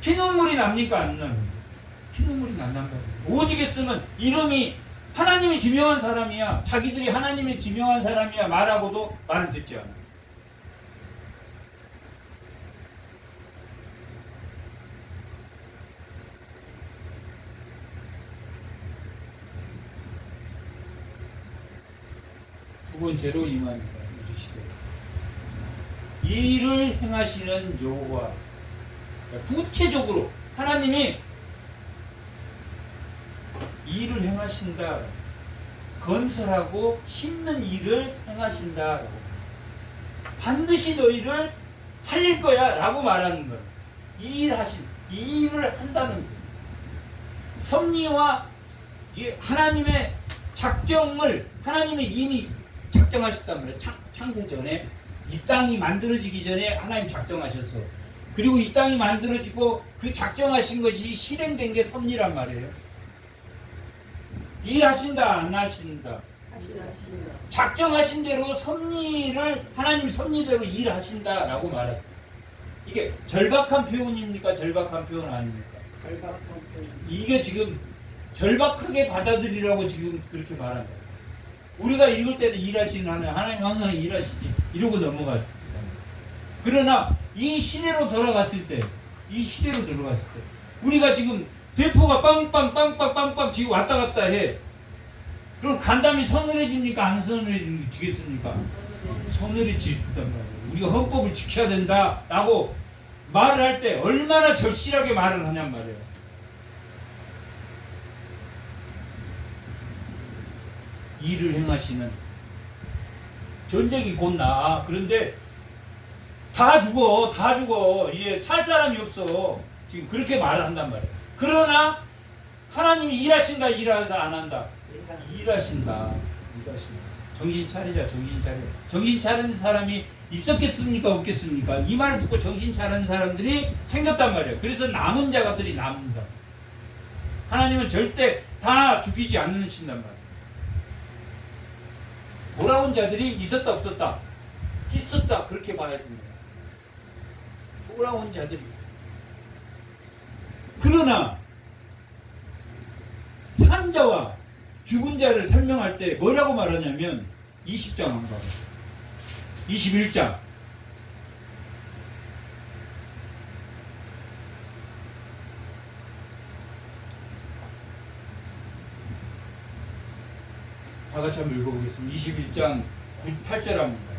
피눈물이 납니까 안 납니까? 피눈물이 난단 말이야. 오직 했으면 이름이 하나님이 지명한 사람이야. 자기들이 하나님이 지명한 사람이야 말하고도 말을 듣지 않아. 두 번째로 임합니다. 우리 시대. 일을 행하시는 여호와. 구체적으로 하나님이 일을 행하신다. 건설하고 심는 일을 행하신다. 반드시 너희를 살릴 거야 라고 말하는 거예요. 일을 한다는 거예요. 섭리와 하나님의 작정을 하나님이 이미 작정하셨단 말이에요. 창세 전에 이 땅이 만들어지기 전에 하나님 작정하셨어. 그리고 이 땅이 만들어지고 그 작정하신 것이 실행된 게 섭리란 말이에요. 일하신다 안 하신다. 작정하신 대로 섭리를 하나님 섭리대로 일하신다라고 말해요. 이게 절박한 표현입니까? 절박한 표현 아닙니까? 절박한 표현. 이게 지금 절박하게 받아들이라고 지금 그렇게 말한다. 우리가 읽을 때는 일하시는 하나님 항상 일하시지 이러고 넘어가죠. 그러나 이 시대로 돌아갔을 때 우리가 지금 대포가 빵빵 지금 왔다 갔다 해. 그럼 간담이 서늘해집니까? 안 서늘해지겠습니까? 서늘해진단 말이에요. 우리가 헌법을 지켜야 된다라고 말을 할 때 얼마나 절실하게 말을 하냔 말이에요. 일을 행하시는 전쟁이 곧 나. 그런데 다 죽어. 이제 살 사람이 없어. 지금 그렇게 말을 한단 말이에요. 그러나 하나님이 일하신다 안 한다. 일하신다. 정신 차리자. 정신 차리는 사람이 있었겠습니까 없겠습니까? 이 말을 듣고 정신 차리는 사람들이 생겼단 말이에요. 그래서 남은 자들이 남는다. 하나님은 절대 다 죽이지 않으신단 말이에요. 돌아온 자들이 있었다 없었다? 있었다. 그렇게 봐야 됩니다. 돌아온 자들이. 그러나 산자와 죽은 자를 설명할 때 뭐라고 말하냐면 20장 한번 봐봐요. 21장. 다 같이 한번 읽어보겠습니다. 21장 8절 합니다.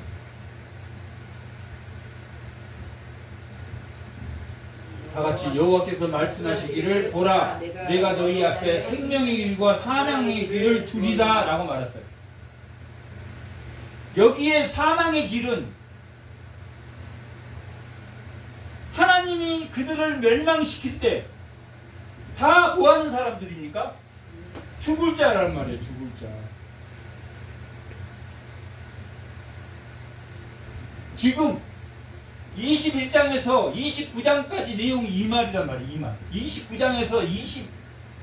다 같이 여호와께서 말씀하시기를 보라 내가 너희 앞에 생명의 길과 사망의 길을 두리다 라고 말했다. 여기에 사망의 길은 하나님이 그들을 멸망시킬 때 다 뭐하는 사람들입니까? 죽을 자란 말이에요. 죽을 자. 지금 21장에서 29장까지 내용이 이 말이란 말이에요. 이 말. 29장에서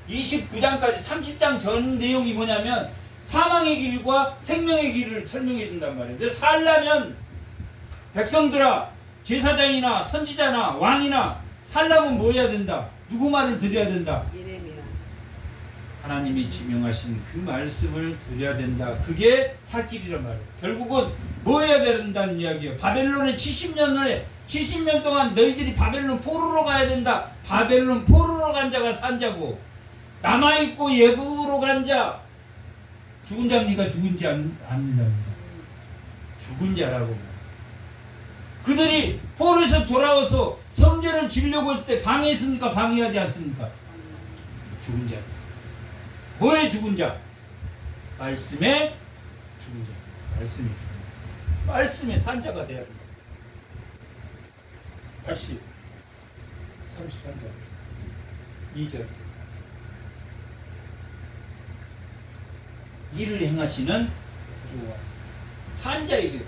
29장까지 30장 전 내용이 뭐냐면 사망의 길과 생명의 길을 설명해 준단 말이에요. 근데 살려면 백성들아, 제사장이나 선지자나 왕이나 살려면 뭐 해야 된다? 누구 말을 드려야 된다? 예레미야. 하나님이 지명하신 그 말씀을 드려야 된다. 그게 살 길이란 말이에요. 결국은 뭐 해야 된다는 이야기예요. 바벨론에 70년 동안 너희들이 바벨론 포로로 가야 된다. 바벨론 포로로 간 자가 산 자고 남아있고 예국으로 간 자 죽은 자입니까? 죽은지 아닙니까? 죽은 자라고. 그들이 포로에서 돌아와서 성전을 지으려고 할 때 방해했습니까? 방해하지 않습니까? 죽은 자. 뭐의 죽은 자? 말씀의 죽은 자. 말씀의 죽은 자. 말씀의 산자가 돼야 됩니다. 33절 2절 이를 행하시는 여호와 산자에게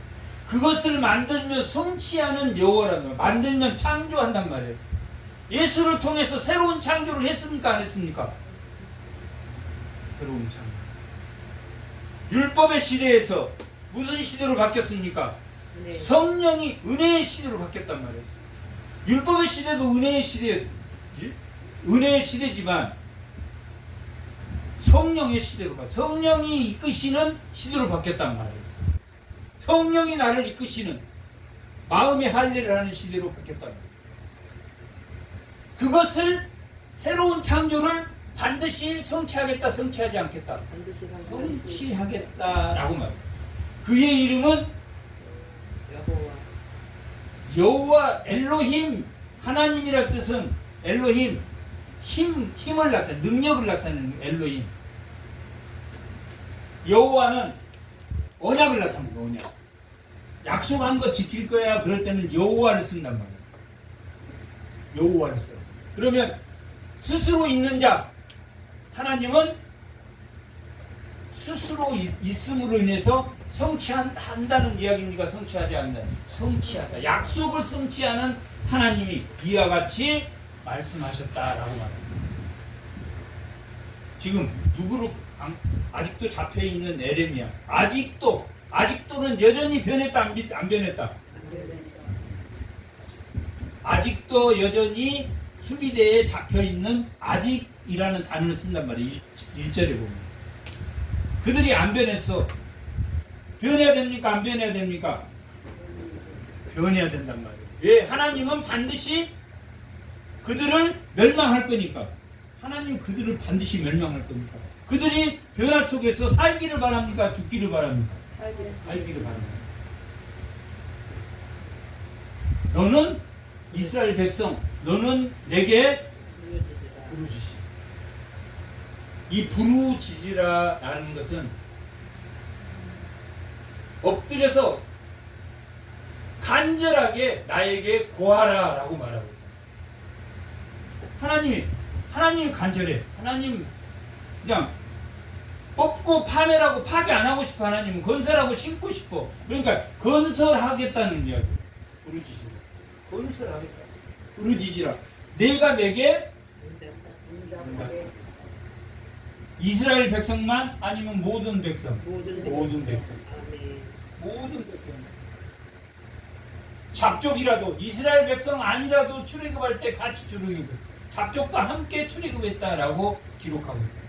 그것을 만들며 성취하는 여호와라는 말. 만들면 창조한단 말이에요. 예수를 통해서 새로운 창조를 했습니까? 안 했습니까? 새로운 창조. 율법의 시대에서 무슨 시대로 바뀌었습니까? 네. 성령이 은혜의 시대로 바뀌었단 말이에요. 율법의 시대도 은혜의 시대지만 성령의 시대로 성령이 이끄시는 시대로 바뀌었단 말이에요. 성령이 나를 이끄시는 마음의 할례를 하는 시대로 바뀌었단 말이에요. 그것을 새로운 창조를 반드시 성취하겠다, 성취하지 않겠다. 반드시 성취하겠다라고 말해요. 그의 이름은 여호와 엘로힘, 하나님이란 뜻은 엘로힘, 힘을 나타내는, 능력을 나타내는 엘로힘. 여호와는 언약을 나타내는 거, 언약. 약속한 거 지킬 거야. 그럴 때는 여호와를 쓴단 말이에요. 여호와를 써요. 그러면 스스로 있는 자, 하나님은 스스로 있음으로 인해서 성취한다는 이야기입니까? 성취하지 않는, 성취하다. 약속을 성취하는 하나님이 이와 같이 말씀하셨다라고 말합니다. 지금 누구를 아직도 잡혀 있는 에레미야. 아직도는 여전히 변했다, 안 변했다? 아직도 여전히 수비대에 잡혀 있는 아직이라는 단어를 쓴단 말이에요. 1절에 보면. 그들이 안 변했어. 변해야 됩니까? 안 변해야 됩니까? 변해야 된단 말이에요. 왜? 하나님은 반드시 그들을 멸망할 거니까. 하나님 그들을 반드시 멸망할 거니까. 그들이 변화 속에서 살기를 바랍니까? 죽기를 바랍니까? 살기를 바랍니다. 너는 이스라엘 백성, 너는 내게 부르짖으라. 이 부르짖으라라는 것은 엎드려서 간절하게 나에게 구하라라고 말하고 하나님이 간절해. 하나님 그냥 뽑고 파멸하고 파괴 안 하고 싶어. 하나님은 건설하고 심고 싶어. 그러니까 건설하겠다는 이야기. 부르짖으라. 건설하겠다. 부르짖으라. 내가 내게 이스라엘 백성만 아니면 모든 백성. 모든 백성. 모든 백성. 잡족이라도 이스라엘 백성 아니라도 출애굽할 때 같이 출애굽. 잡족과 함께 출애굽했다라고 기록하고 있다.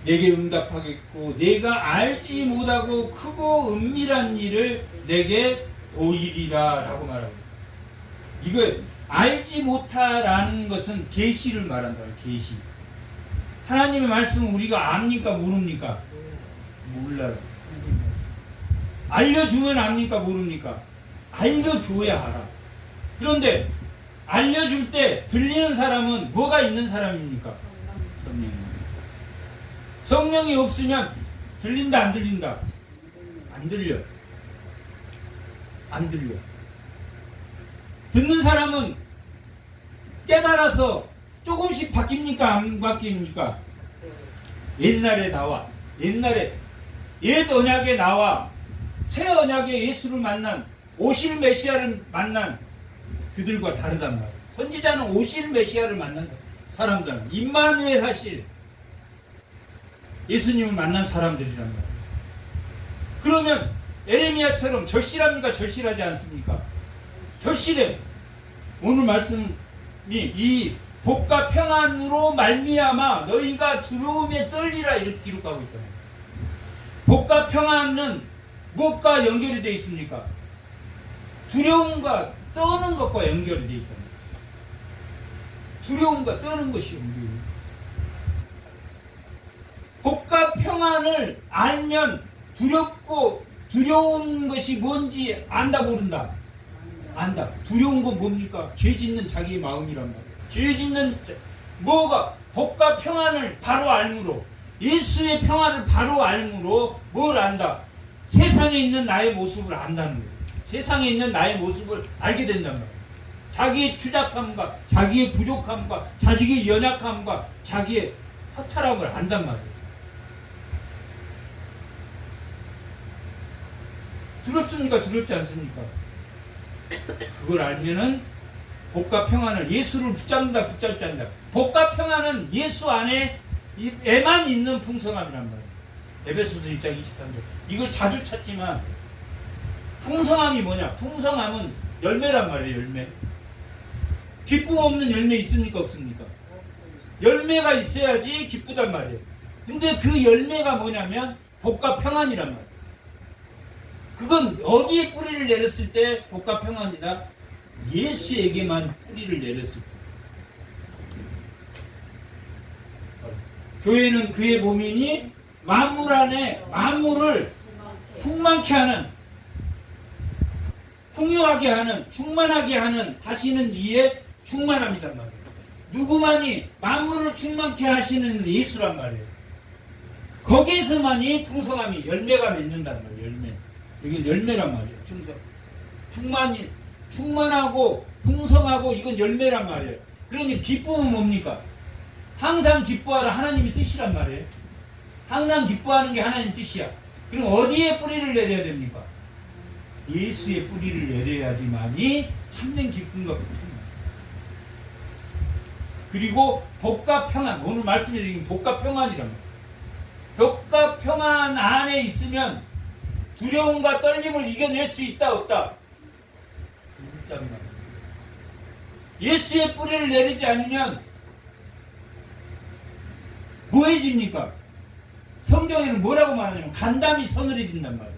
내게 응답하겠고 내가 알지 못하고 크고 은밀한 일을 내게 보이리라 라고 말하고 있다. 이거 알지 못하라는 것은 계시를 말한다. 계시. 하나님의 말씀은 우리가 압니까? 모릅니까? 몰라요. 알려주면 압니까? 모릅니까? 알려줘야 알아. 그런데 알려줄 때 들리는 사람은 뭐가 있는 사람입니까? 성령입니다. 성령이 없으면 들린다 안 들린다? 안 들려. 안 들려. 듣는 사람은 깨달아서 조금씩 바뀝니까? 안 바뀝니까? 옛날에 나와. 옛날에 옛 언약에 나와 새 언약에 예수를 만난 오실 메시아를 만난 그들과 다르단 말이에요. 선지자는 오실 메시아를 만난 사람들, 임마누엘 하실 예수님을 만난 사람들이란 말이에요. 그러면 에레미야처럼 절실합니까? 절실하지 않습니까? 절실해. 오늘 말씀이 이 복과 평안으로 말미암아 너희가 두려움에 떨리라 이렇게 기록하고 있다. 복과 평안은 무엇과 연결이 되어 있습니까? 두려움과 떠는 것과 연결이 되어 있다. 두려움과 떠는 것이 연결이. 복과 평안을 알면 두려운 것이 뭔지 안다 모른다? 안다. 두려운 건 뭡니까? 죄 짓는 자기의 마음이란 말이에요. 죄 짓는 뭐가 복과 평안을 바로 알므로, 예수의 평안을 바로 알므로 뭘 안다? 세상에 있는 나의 모습을 안다는 거예요. 세상에 있는 나의 모습을 알게 된단 말이에요. 자기의 추잡함과 자기의 부족함과 자기의 연약함과 자기의 허탈함을 안단 말이에요. 두렵습니까? 두렵지 않습니까? 그걸 알면은 복과 평안을, 예수를 붙잡는다 붙잡지 않는다. 복과 평안은 예수 안에만 있는 풍성함이란 말이에요. 에베소서 1장 23절. 이걸 자주 찾지만 풍성함이 뭐냐? 풍성함은 열매란 말이에요. 열매. 기쁨 없는 열매 있습니까? 없습니까? 열매가 있어야지 기쁘단 말이에요. 근데 그 열매가 뭐냐면 복과 평안이란 말이에요. 그건 어디에 뿌리를 내렸을 때 복과 평안이다? 예수에게만 뿌리를 내렸을 때. 교회는 그의 몸이니 만물 안에 만물을 풍만케 하는, 풍요하게 하는, 충만하게 하는 하시는 이의 충만함이란 말이에요. 누구만이 만물을 충만케 하시는 예수란 말이에요. 거기에서만이 풍성함이 열매가 맺는단 말이에요. 열매. 이게 열매란 말이에요. 충만하고 풍성하고 이건 열매란 말이에요. 그러니 기쁨은 뭡니까? 항상 기뻐하라 하나님의 뜻이란 말이에요. 항상 기뻐하는 게 하나님 뜻이야. 그럼 어디에 뿌리를 내려야 됩니까? 예수의 뿌리를 내려야지만이 참된 기쁨과 풍성. 그리고 복과 평안. 오늘 말씀해 드린 복과 평안이란 말이에요. 복과 평안 안에 있으면 두려움과 떨림을 이겨낼 수 있다 없다? 예수의 뿌리를 내리지 않으면 뭐해집니까? 성경에는 뭐라고 말하냐면 간담이 서늘해진단 말이에요.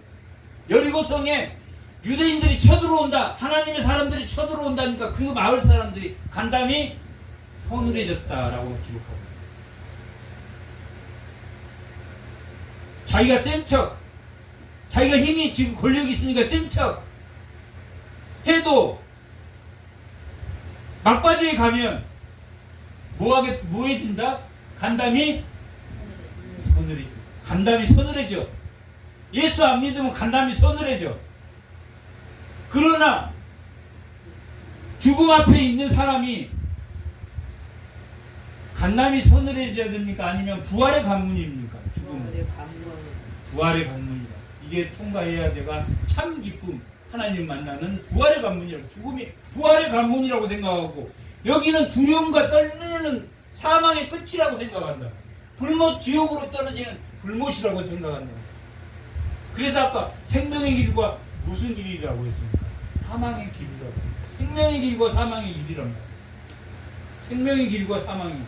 여리고성에 유대인들이 쳐들어온다, 하나님의 사람들이 쳐들어온다니까 그 마을 사람들이 간담이 서늘해졌다라고 기록하고, 자기가 센 척, 자기가 힘이 지금 권력이 있으니까 센 척 해도 막바지에 가면 뭐해진다? 간담이 서늘해져. 간담이 서늘해져. 예수 안 믿으면 간담이 서늘해져. 그러나 죽음 앞에 있는 사람이 간담이 서늘해져야 됩니까? 아니면 부활의 관문입니까? 죽음은 부활의 관문이다. 이게 통과해야 돼가 참 기쁨, 하나님 만나는 부활의 관문이라고. 죽음이 부활의 관문이라고 생각하고, 여기는 두려움과 떨리는 사망의 끝이라고 생각한다. 불못, 지옥으로 떨어지는 불못이라고 생각한다. 그래서 아까 생명의 길과 무슨 길이라고 했습니까? 사망의 길이라고. 생명의 길과 사망의 길이란 말이야. 생명의 길과 사망의 길.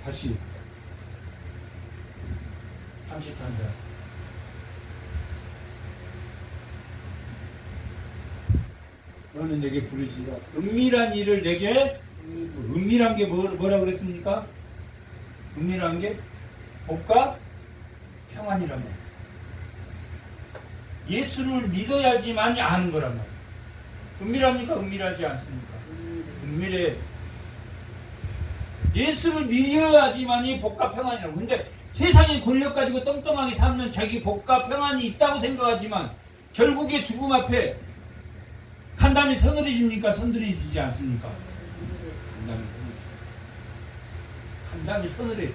다시 33절. 너는 내게 부르지라. 은밀한 일을 내게, 은밀한 게 뭐라 그랬습니까? 은밀한 게 복과 평안이란 말이에요. 예수를 믿어야지만 아는 거란 말이에요. 은밀합니까? 은밀하지 않습니까? 은밀해. 예수를 믿어야지만이 복과 평안이라고. 근데 세상의 권력 가지고 떵떵하게 살면 자기 복과 평안이 있다고 생각하지만 결국에 죽음 앞에 간담이 서늘해집니까? 서늘해지지 않습니까? 간담이 서늘해져.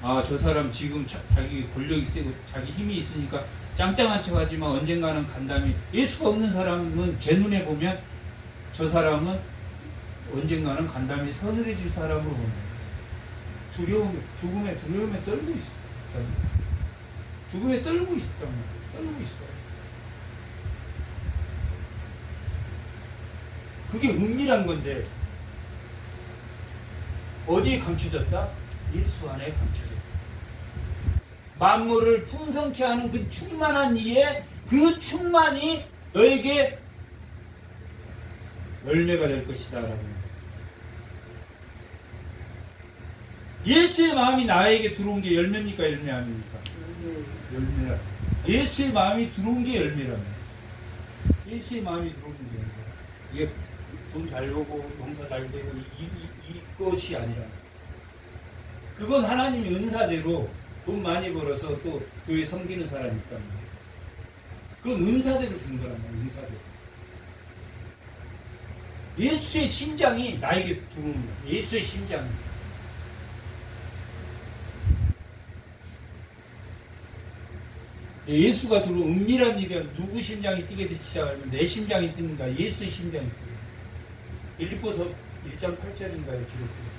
아, 저 사람 지금 자기 권력이 세고 자기 힘이 있으니까 짱짱한 척 하지만 언젠가는 간담이, 예수가 없는 사람은 제 눈에 보면 저 사람은 언젠가는 간담이 서늘해질 사람으로 봅니다. 죽음의 두려움에 떨고 있다. 죽음에 떨고 있단 말이에요. 떨고 있어요. 그게 은밀한 건데 어디에 감춰졌다? 예수 안에 감춰졌다. 만물을 풍성케 하는 그 충만한 이에 그 충만이 너에게 열매가 될 것이다 라고. 예수의 마음이 나에게 들어온 게 열매입니까? 열매 아닙니까? 열매라. 예수의 마음이 들어온 게 열매라며. 예수의 마음이 들어온 게 열매. 이게 돈 잘 벌고 농사 잘 되고 이것이 아니라, 그건 하나님이 은사대로 돈 많이 벌어서 또 교회 섬기는 사람이 있단 말이에요. 그건 은사대로 준 거란 말이에요. 은사대로. 예수의 심장이 나에게 들어오는 거예요. 예수의 심장이. 예수가 들어온 은밀한 일이란 누구 심장이 뛰게 되기 시작하면 내 심장이 뜁니다. 예수의 심장이 뛰어요. 빌립보서 1장 8절인가요? 기록돼요.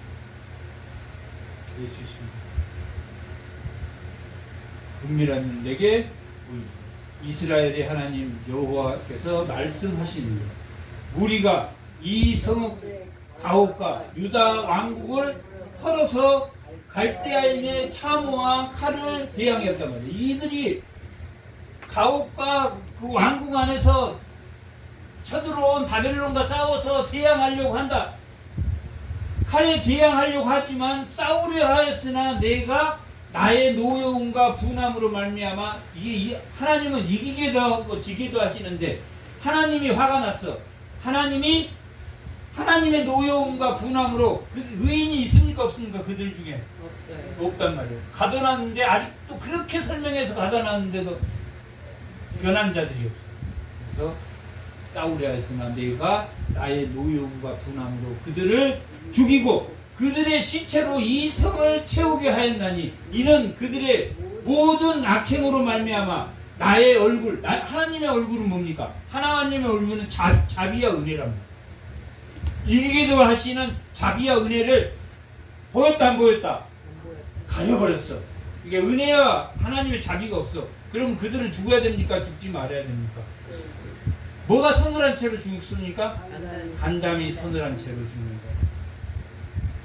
예수의 심장. 은밀한 일 내게 보이고 이스라엘의 하나님 여호와께서 말씀하시는 무리가 이 성읍 가옥과 유다 왕국을 헐어서 갈대아인의 참호와 칼을 대항했단 말이에요. 이들이 가옥과 그 왕국 안에서 쳐들어온 바벨론과 싸워서 대항하려고 한다. 칼에 대항하려고 하지만 싸우려 하였으나 내가 나의 노여움과 분함으로 말미암아, 이게 하나님은 이기기도 하고 지기도 하시는데 하나님이 화가 났어. 하나님의 노여움과 분함으로 그 의인이 있습니까 없습니까? 그들 중에 없어요. 없단 말이에요. 가둬놨는데 아직도 그렇게 설명해서 가둬놨는데도 변한 자들이 없어요. 그래서 싸우려 했으나 내가 나의 노여움과 분함으로 그들을 죽이고 그들의 시체로 이 성을 채우게 하였나니 이는 그들의 모든 악행으로 말미암아 나의 얼굴, 하나님의 얼굴은 뭡니까? 하나님의 얼굴은 자비와 은혜랍니다. 이기기도 하시는 자비와 은혜를 보였다 안 보였다? 가려버렸어. 이게 은혜와 하나님의 자비가 없어. 그러면 그들은 죽어야 됩니까? 죽지 말아야 됩니까? 뭐가 서늘한 채로 죽습니까? 간담이 서늘한 채로 죽는 거야.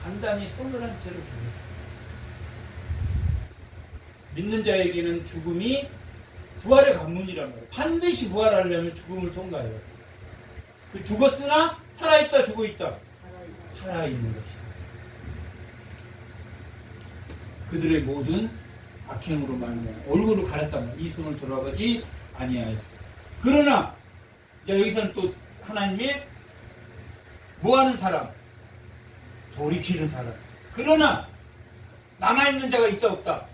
간담이 서늘한 채로 죽는 거야. 믿는 자에게는 죽음이 부활의 관문이란 말이야. 반드시 부활하려면 죽음을 통과해야 돼. 그 죽었으나 살아있다 죽어있다. 살아있는 것이다. 그들의 모든 악행으로 말미암아 얼굴을 가렸단 말이야. 이 성을 돌아가지 아니하였다. 그러나 여기서는 또 하나님이 뭐하는 사람? 돌이키는 사람. 그러나 남아있는 자가 있다 없다?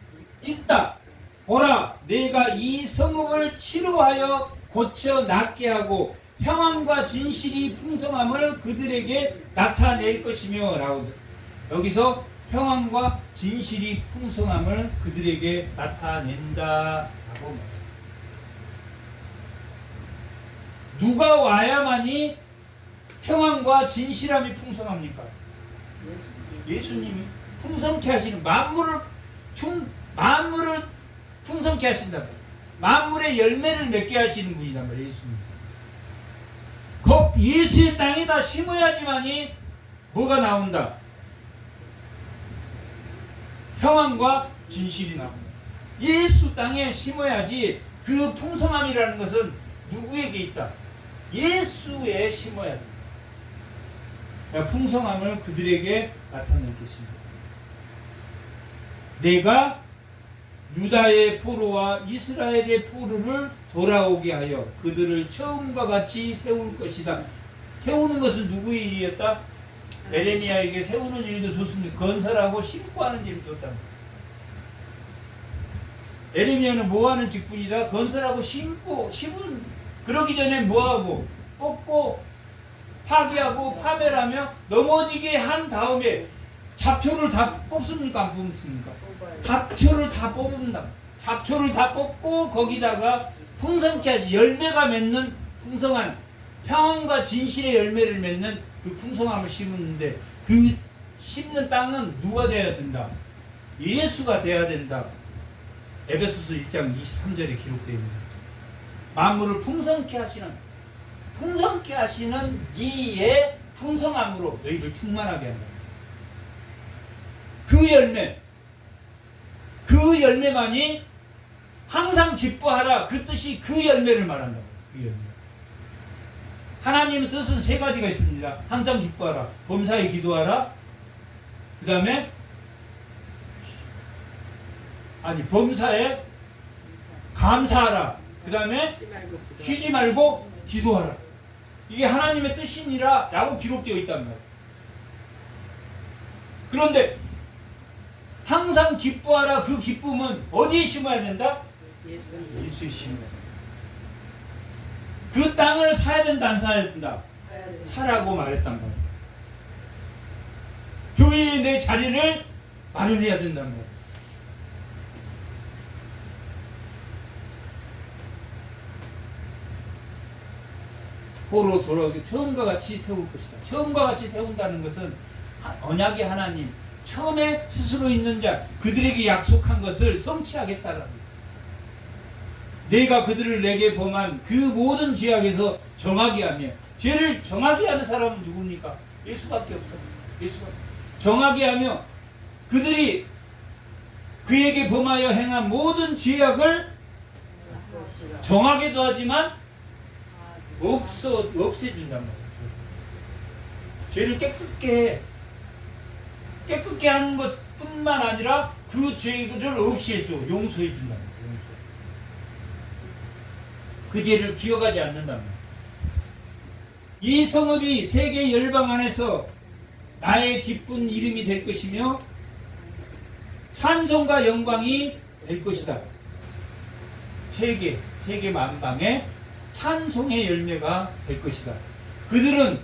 있다. 보라, 내가 이 성읍을 치료하여 고쳐 낫게 하고 평안과 진실이 풍성함을 그들에게 나타낼 것이며 라고. 여기서 평안과 진실이 풍성함을 그들에게 나타낸다 라고 말합니다. 누가 와야만이 평안과 진실함이 풍성합니까? 예수님이 풍성케 하시는 만물을 풍성케 하신다. 만물의 열매를 맺게 하시는 분이란 말이에요. 예수님. 예수의 땅에다 심어야지만이 뭐가 나온다? 평안과 진실이 나온다. 예수 땅에 심어야지. 그 풍성함이라는 것은 누구에게 있다? 예수에 심어야 된다. 풍성함을 그들에게 나타낼 것입니다. 내가 유다의 포로와 이스라엘의 포로를 돌아오게 하여 그들을 처음과 같이 세울 것이다. 세우는 것은 누구의 일이었다? 에레미야에게 세우는 일도 좋습니다. 건설하고 심고 하는 일을 줬답니다. 에레미야는 뭐하는 직분이다? 건설하고 심고, 심은 그러기 전에 뭐하고 뽑고 파기하고 파멸하며 넘어지게 한 다음에 잡초를 다 뽑습니까? 안 뽑습니까? 잡초를 다 뽑는다. 잡초를 다 뽑고 거기다가 풍성케 하시 열매가 맺는 풍성한 평안과 진실의 열매를 맺는 그 풍성함을 심었는데 그 심는 땅은 누가 되어야 된다? 예수가 되어야 된다. 에베소서 1장 23절에 기록되어 있는 거죠. 만물을 풍성케 하시는 이의 풍성함으로 너희를 충만하게 한다. 그 열매만이 항상 기뻐하라. 그 뜻이 그 열매를 말한다. 그 열매. 하나님의 뜻은 세 가지가 있습니다. 항상 기뻐하라, 범사에 기도하라, 그 다음에 범사에 감사하라, 그 다음에 쉬지 말고 기도하라. 이게 하나님의 뜻이니라 라고 기록되어 있단 말이에요. 그런데 항상 기뻐하라, 그 기쁨은 어디에 심어야 된다? 예수에 심어야 된다. 그 땅을 사야 된다, 안 사야 된다? 사라고 말했단 말이에요. 교회에 내 자리를 마련해야 된단 말이에요. 호로 돌아오기 처음과 같이 세울 것이다. 처음과 같이 세운다는 것은 언약의 하나님, 처음에 스스로 있는 자, 그들에게 약속한 것을 성취하겠다라는 거예요. 내가 그들을 내게 범한 그 모든 죄악에서 정하게 하며, 죄를 정하게 하는 사람은 누굽니까? 예수밖에 없다. 예수가 정하게 하며 그들이 그에게 범하여 행한 모든 죄악을 정하게도 하지만 없애준단 말이에요. 죄를 깨끗게 하는 것뿐만 아니라 그 죄를 없애줘, 용서해준단 말이에요. 그 죄를 기억하지 않는단 말이에요. 이 성읍이 세계 열방 안에서 나의 기쁜 이름이 될 것이며 찬송과 영광이 될 것이다. 세계 만방에 찬송의 열매가 될 것이다. 그들은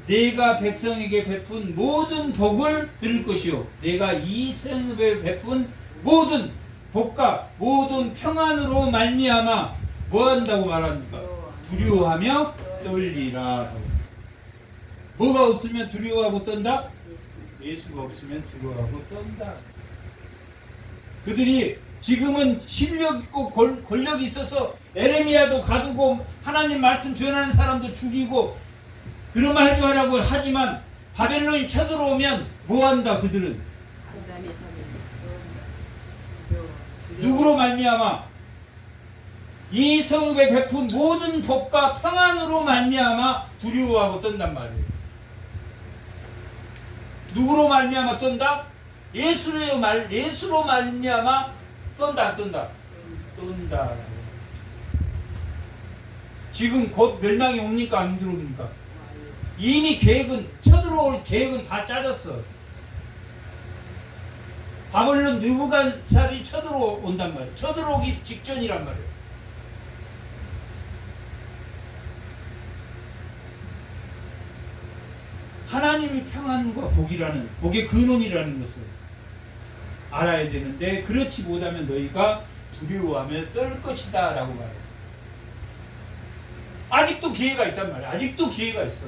내가 백성에게 베푼 모든 복을 들을 것이요, 내가 이 성읍에 베푼 모든 복과 모든 평안으로 말미암아 뭐한다고 말합니까? 두려워하며 떨리라. 뭐가 없으면 두려워하고 떤다? 예수가 없으면 두려워하고 떤다. 그들이 지금은 실력 있고 권력이 있어서 에레미야도 가두고 하나님 말씀 전하는 사람도 죽이고 그런 말 하지 말라고 하지만 바벨론이 쳐들어오면 뭐한다? 그들은 누구로 말미암아? 이 성읍에 베푼 모든 복과 평안으로 말미암아 두려워하고 떤단 말이에요. 누구로 말미암아 떤다? 예수로 말미암아 떤다, 안 떤다? 떤다. 지금 곧 멸망이 옵니까, 안 들어옵니까? 이미 쳐들어올 계획은 다 짜졌어. 바벨론 느부갓네살이 쳐들어온단 말이에요. 쳐들어오기 직전이란 말이에요. 하나님이 평안과 복의 근원이라는 것을 알아야 되는데, 그렇지 못하면 너희가 두려워하며 떨 것이다 라고 말해요. 아직도 기회가 있단 말이에요. 아직도 기회가 있어.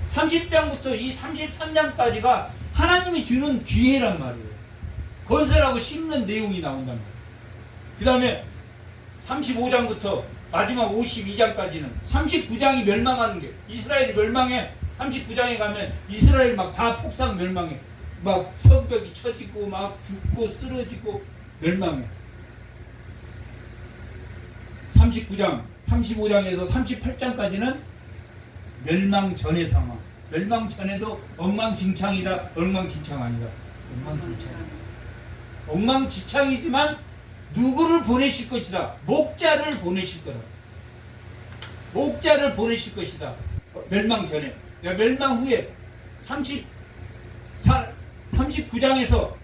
30장부터 이 33장까지가 하나님이 주는 기회란 말이에요. 건설하고 심는 내용이 나온단 말이에요. 그 다음에 35장부터 마지막 52장까지는 39장이 멸망하는 게, 이스라엘이 멸망해. 39장에 가면 이스라엘 막 다 폭삭 멸망해. 막 성벽이 쳐지고 막 죽고 쓰러지고 멸망해. 39장, 35장에서 38장까지는 멸망 전의 상황. 멸망 전에도 엉망진창이다, 엉망진창 아니다. 엉망진창이지만 누구를 보내실 것이다? 목자를 보내실 거다. 목자를 보내실 것이다. 멸망 전에. 멸망 후에 39장에서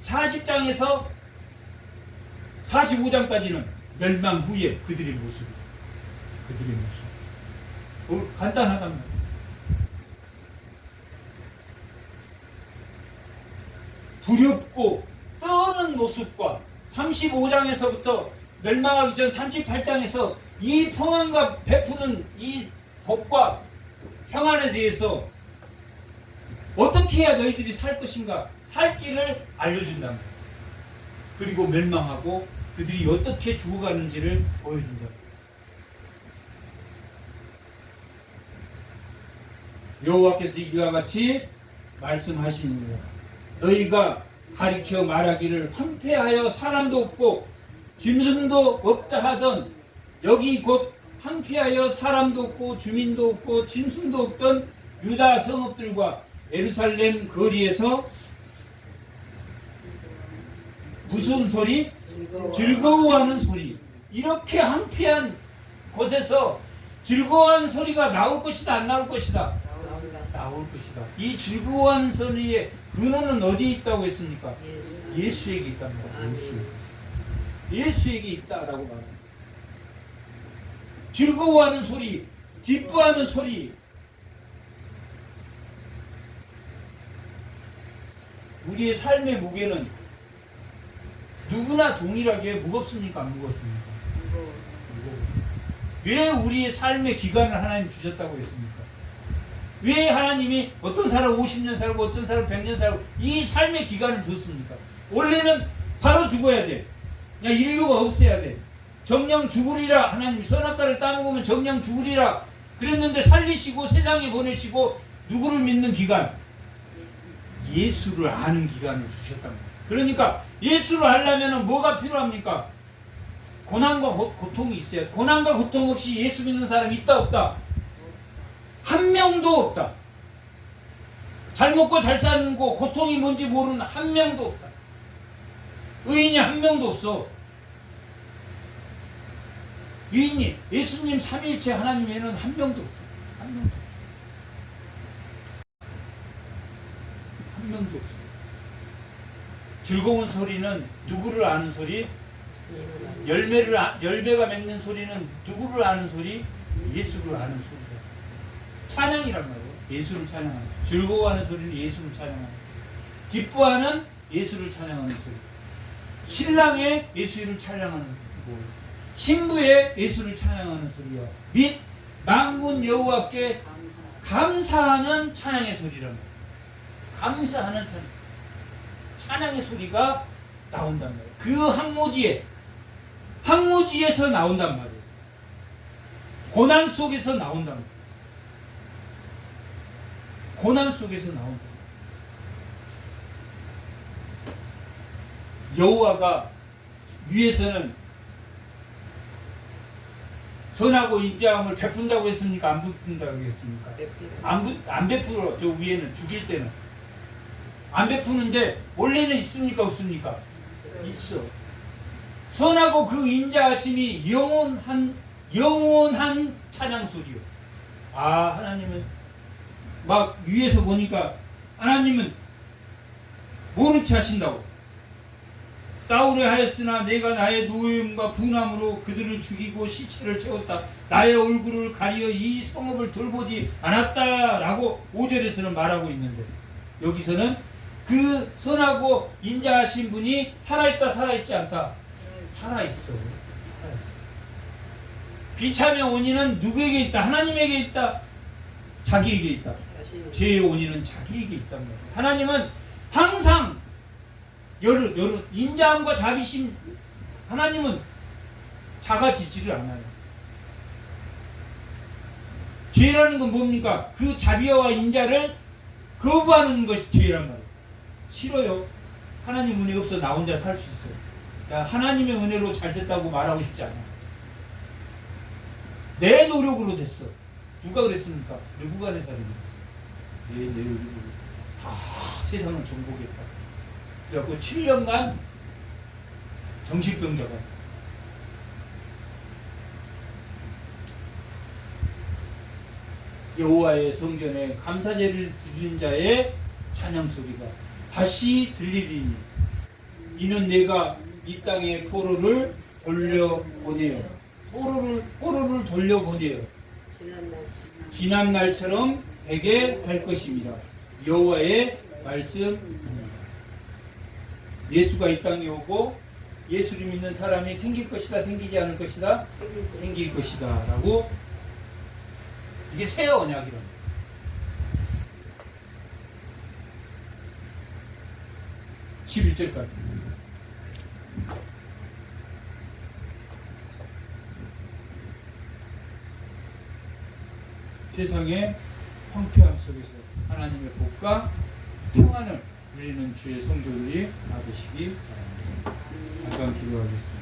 40장에서 45장까지는 멸망 후에 그들의 모습. 간단하단 말이야. 두렵고 떠는 모습과 35장에서부터 멸망하기 전 38장에서 이 평안과 베푸는 이 복과 평안에 대해서 어떻게 해야 너희들이 살 것인가, 살 길을 알려준다. 그리고 멸망하고 그들이 어떻게 죽어가는지를 보여준다. 여호와께서 이와 같이 말씀하시니라. 너희가 가리켜 말하기를 황폐하여 사람도 없고 짐승도 없다 하던 여기 곧 항폐하여 사람도 없고 주민도 없고 짐승도 없던 유다 성읍들과 예루살렘 거리에서 무슨 소리? 즐거워하는 소리. 이렇게 항폐한 곳에서 즐거워하는 소리가 나올 것이다, 안 나올 것이다? 나올 것이다. 이 즐거워하는 소리의 근원은 어디에 있다고 했습니까? 예수에게 있답니다. 예수에게 있다라고 말합니다. 즐거워하는 소리, 기뻐하는 소리. 우리의 삶의 무게는 누구나 동일하게 무겁습니까? 안 무겁습니까? 왜 우리의 삶의 기간을 하나님 주셨다고 했습니까? 왜 하나님이 어떤 사람 50년 살고 어떤 사람 100년 살고 이 삶의 기간을 줬습니까? 원래는 바로 죽어야 돼. 그냥 인류가 없애야 돼. 정령 죽으리라. 하나님이 선악과를 따먹으면 정령 죽으리라 그랬는데 살리시고 세상에 보내시고 누구를 믿는 기간? 예수를 아는 기간을 주셨단 말이에요. 그러니까 예수를 알려면 뭐가 필요합니까? 고난과 고통이 있어야 돼. 고난과 고통 없이 예수 믿는 사람이 있다 없다? 한 명도 없다. 잘 먹고 잘 사는 거 고통이 뭔지 모르는 한 명도 없다. 의인이 한 명도 없어. 의인이 예수님 삼위일체 하나님 외에는 한 명도 없다. 한 명도 없다. 한 명도 없어. 즐거운 소리는 누구를 아는 소리? 열매가 맺는 소리는 누구를 아는 소리? 예수를 아는 소리다. 찬양이란 말이에요. 예수를 찬양하는. 즐거워하는 소리는 예수를 찬양하는. 기뻐하는 예수를 찬양하는 소리. 신랑의 예수를 찬양하는 거. 신부의 예수를 찬양하는 소리야. 및 만군 여호와께 감사하는 찬양의 소리란 말이에요. 감사하는 찬양의 소리가 나온단 말이에요. 그 항무지에서 나온단 말이에요. 고난 속에서 나온단 말이에요. 고난 속에서 나온다. 여호와가 위에서는 선하고 인자함을 베푼다고 했습니까? 안 베푼다고 했습니까? 안 베풀어. 저 위에는 죽일 때는 안 베푸는데 원래는 있습니까? 없습니까? 있어. 선하고 그 인자하심이 영원한 찬양 소리요. 아, 하나님은 막 위에서 보니까 하나님은 모른 체 하신다고. 싸우려 하였으나 내가 나의 노여움과 분함으로 그들을 죽이고 시체를 채웠다. 나의 얼굴을 가리어 이 성읍을 돌보지 않았다라고 5절에서는 말하고 있는데 여기서는 그 선하고 인자하신 분이 살아있다 살아있지 않다? 살아있어. 비참의 원인은 누구에게 있다? 하나님에게 있다? 자기에게 있다. 죄의 원인은 자기에게 있단 말이에요. 하나님은 항상 여러 인자함과 자비심, 하나님은 작아지지를 않아요. 죄라는 건 뭡니까? 그 자비와 인자를 거부하는 것이 죄란 말이에요. 싫어요. 하나님 은혜 없어 나 혼자 살 수 있어요. 하나님의 은혜로 잘 됐다고 말하고 싶지 않아. 내 노력으로 됐어. 누가 그랬습니까? 느부갓네살이 그랬어. 내 노력으로 다 세상을 정복했다. 그래갖고 7년간 정신병자가 여호와의 성전에 감사제를 드리는 자의 찬양 소리가 다시 들리리니 이는 내가 이 땅에 포로를 돌려보내요. 포로를 돌려보내요. 지난 날처럼 되게 할 것입니다. 여호와의 말씀입니다. 예수가 이 땅에 오고 예수를 믿는 사람이 생길 것이다, 생기지 않을 것이다, 생길 것이다 라고. 이게 새 언약이랍니다. (11절까지) 세상의 황폐함 속에서 하나님의 복과 평안을 누리는 주의 성도들이 받으시기 바랍니다. 잠깐 기도하겠습니다.